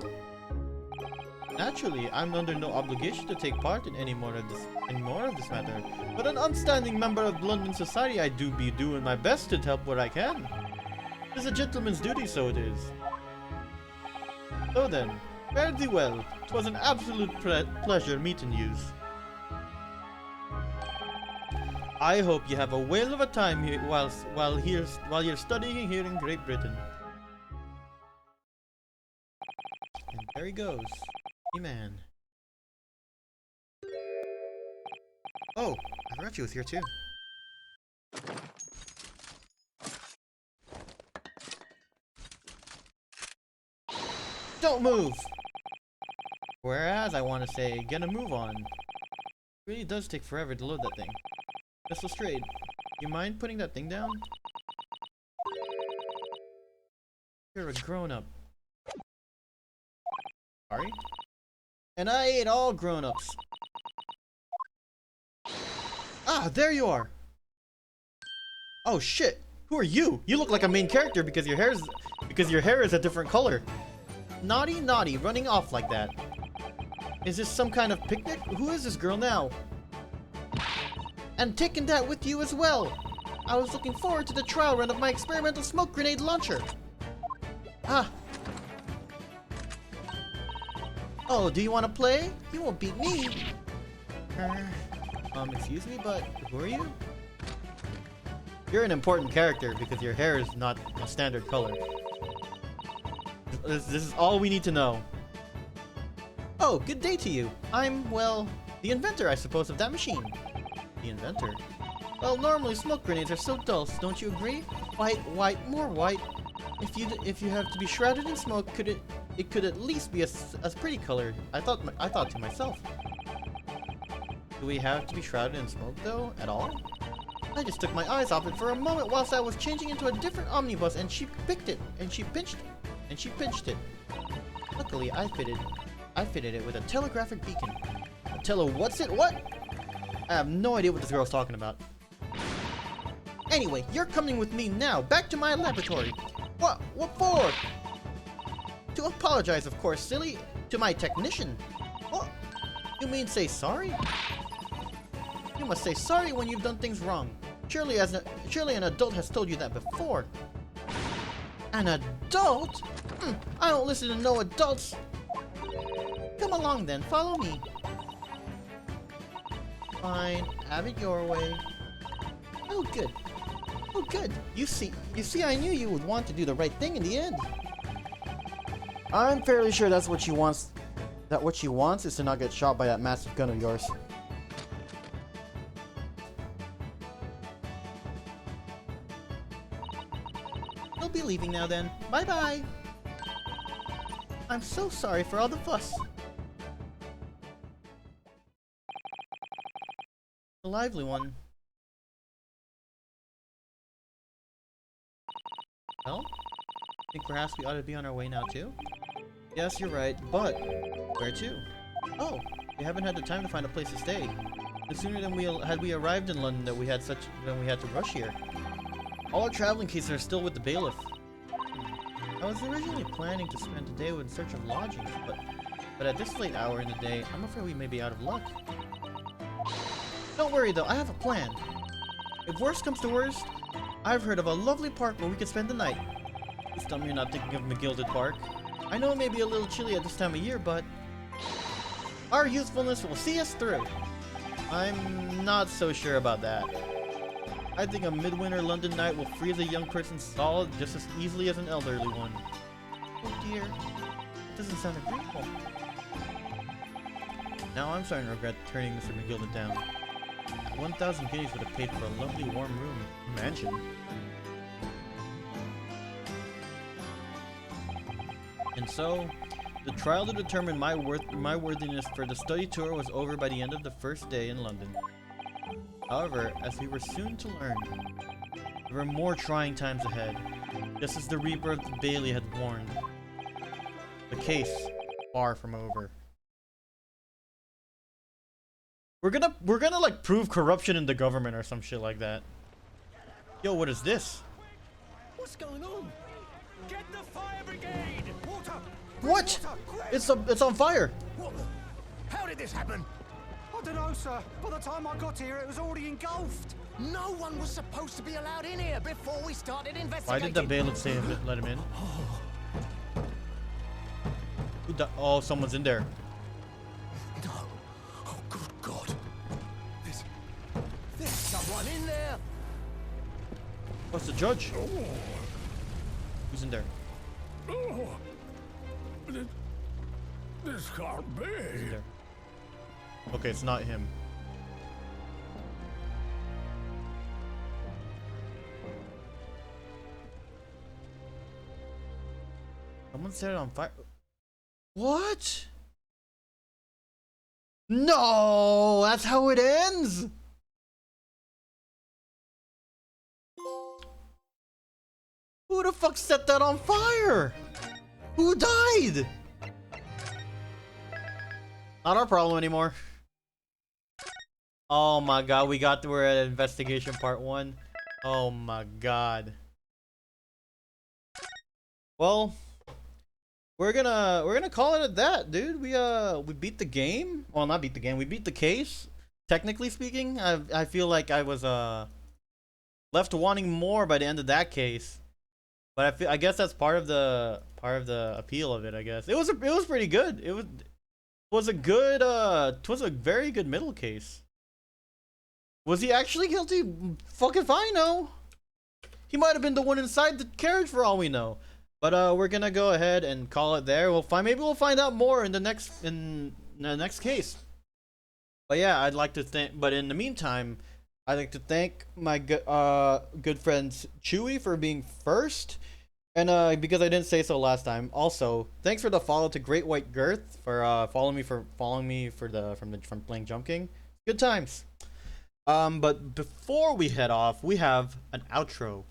Naturally, I'm under no obligation to take part in any more of this matter. But an upstanding member of London society, I do be doing my best to help where I can. It is a gentleman's duty, so it is. So then, fare thee well. 'Twas an absolute pleasure meeting yous. I hope you have a whale of a time here while you're studying here in Great Britain. And there he goes. Hey man. Oh, I forgot you was here too. Don't move! Whereas I want to say, get a move on. It really does take forever to load that thing. Just Lestrade, you mind putting that thing down? You're a grown-up. Sorry? And I ate all grown-ups. Ah, there you are! Oh shit! Who are you? You look like a main character because your hair is a different color. Naughty, naughty, running off like that. Is this some kind of picnic? Who is this girl now? And taking that with you as well. I was looking forward to the trial run of my experimental smoke grenade launcher. Ah. Oh, do you want to play? You won't beat me. Excuse me, but who are you? You're an important character because your hair is not a standard color. This is all we need to know. Oh, good day to you. I'm, well, the inventor, I suppose, of that machine. The inventor? Well, normally smoke grenades are so dull, don't you agree? White, white, more white. If you have to be shrouded in smoke, it could at least be a pretty color. I thought to myself. Do we have to be shrouded in smoke though, at all? I just took my eyes off it for a moment whilst I was changing into a different omnibus, and she picked it, and she pinched it. Luckily, I fitted it with a telegraphic beacon. What's it? What? I have no idea what this girl's talking about. Anyway, you're coming with me now, back to my laboratory. What? What for? To apologize, of course, silly. To my technician. What? You mean say sorry? You must say sorry when you've done things wrong. Surely an adult has told you that before. An adult? I don't listen to no adults. Come along then, follow me. Fine, have it your way. Oh good. Oh good. You see, I knew you would want to do the right thing in the end. I'm fairly sure that's what she wants. That what she wants is to not get shot by that massive gun of yours. You'll be leaving now then. Bye bye. I'm so sorry for all the fuss. A lively one. Well, think perhaps we ought to be on our way now too? Yes, you're right, but where to? Oh, we haven't had the time to find a place to stay. The sooner than we arrived in London that we had to rush here. All our traveling cases are still with the bailiff. I was originally planning to spend the day in search of lodgings, but at this late hour in the day, I'm afraid we may be out of luck. Don't worry though, I have a plan. If worst comes to worst, I've heard of a lovely park where we can spend the night. Please tell me you're not thinking of McGilded Park. I know it may be a little chilly at this time of year, but our youthfulness will see us through. I'm not so sure about that. I think a midwinter London night will freeze a young person solid just as easily as an elderly one. Oh dear, that doesn't sound agreeable. Now I'm starting to regret turning Mr. McGilded down. 1,000 guineas would have paid for a lovely warm room mansion. And so, the trial to determine my worthiness for the study tour was over by the end of the first day in London. However, as we were soon to learn, there were more trying times ahead, just as the Reaper of the Bailey had warned. The case, far from over. We're gonna like prove corruption in the government or some shit like that. Yo, what is this? What's going on? Get the fire brigade! Water! What? Water, quick! It's on fire. What How did this happen? I don't know, sir. By the time I got here, it was already engulfed. No one was supposed to be allowed in here before we started Why investigating. did the bailiff say let him in? Oh, someone's in there. No. Oh, good God. There's someone in there. What's the judge? Who's in there? Oh, this can't be. Who's in there? Okay, it's not him. Someone set it on fire. What? No, that's how it ends. Who the fuck set that on fire? Who died? Not our problem anymore. Oh my god, we're at investigation part 1. Oh my god. Well, we're gonna call it at that, dude. We beat the game. Well, not beat the game. We beat the case. Technically speaking, I feel like I was left wanting more by the end of that case. But I guess that's part of the appeal of it. I guess it was pretty good. It was a very good middle case. Was he actually guilty? Fucking fine, no. He might have been the one inside the carriage for all we know. But we're gonna go ahead and call it there. Maybe we'll find out more in the next case. But yeah, I'd like to thank. But in the meantime, I'd like to thank my good friends Chewy for being first, and because I didn't say so last time. Also, thanks for the follow to Great White Girth for following me from playing Jump King. Good times. But before we head off, we have an outro.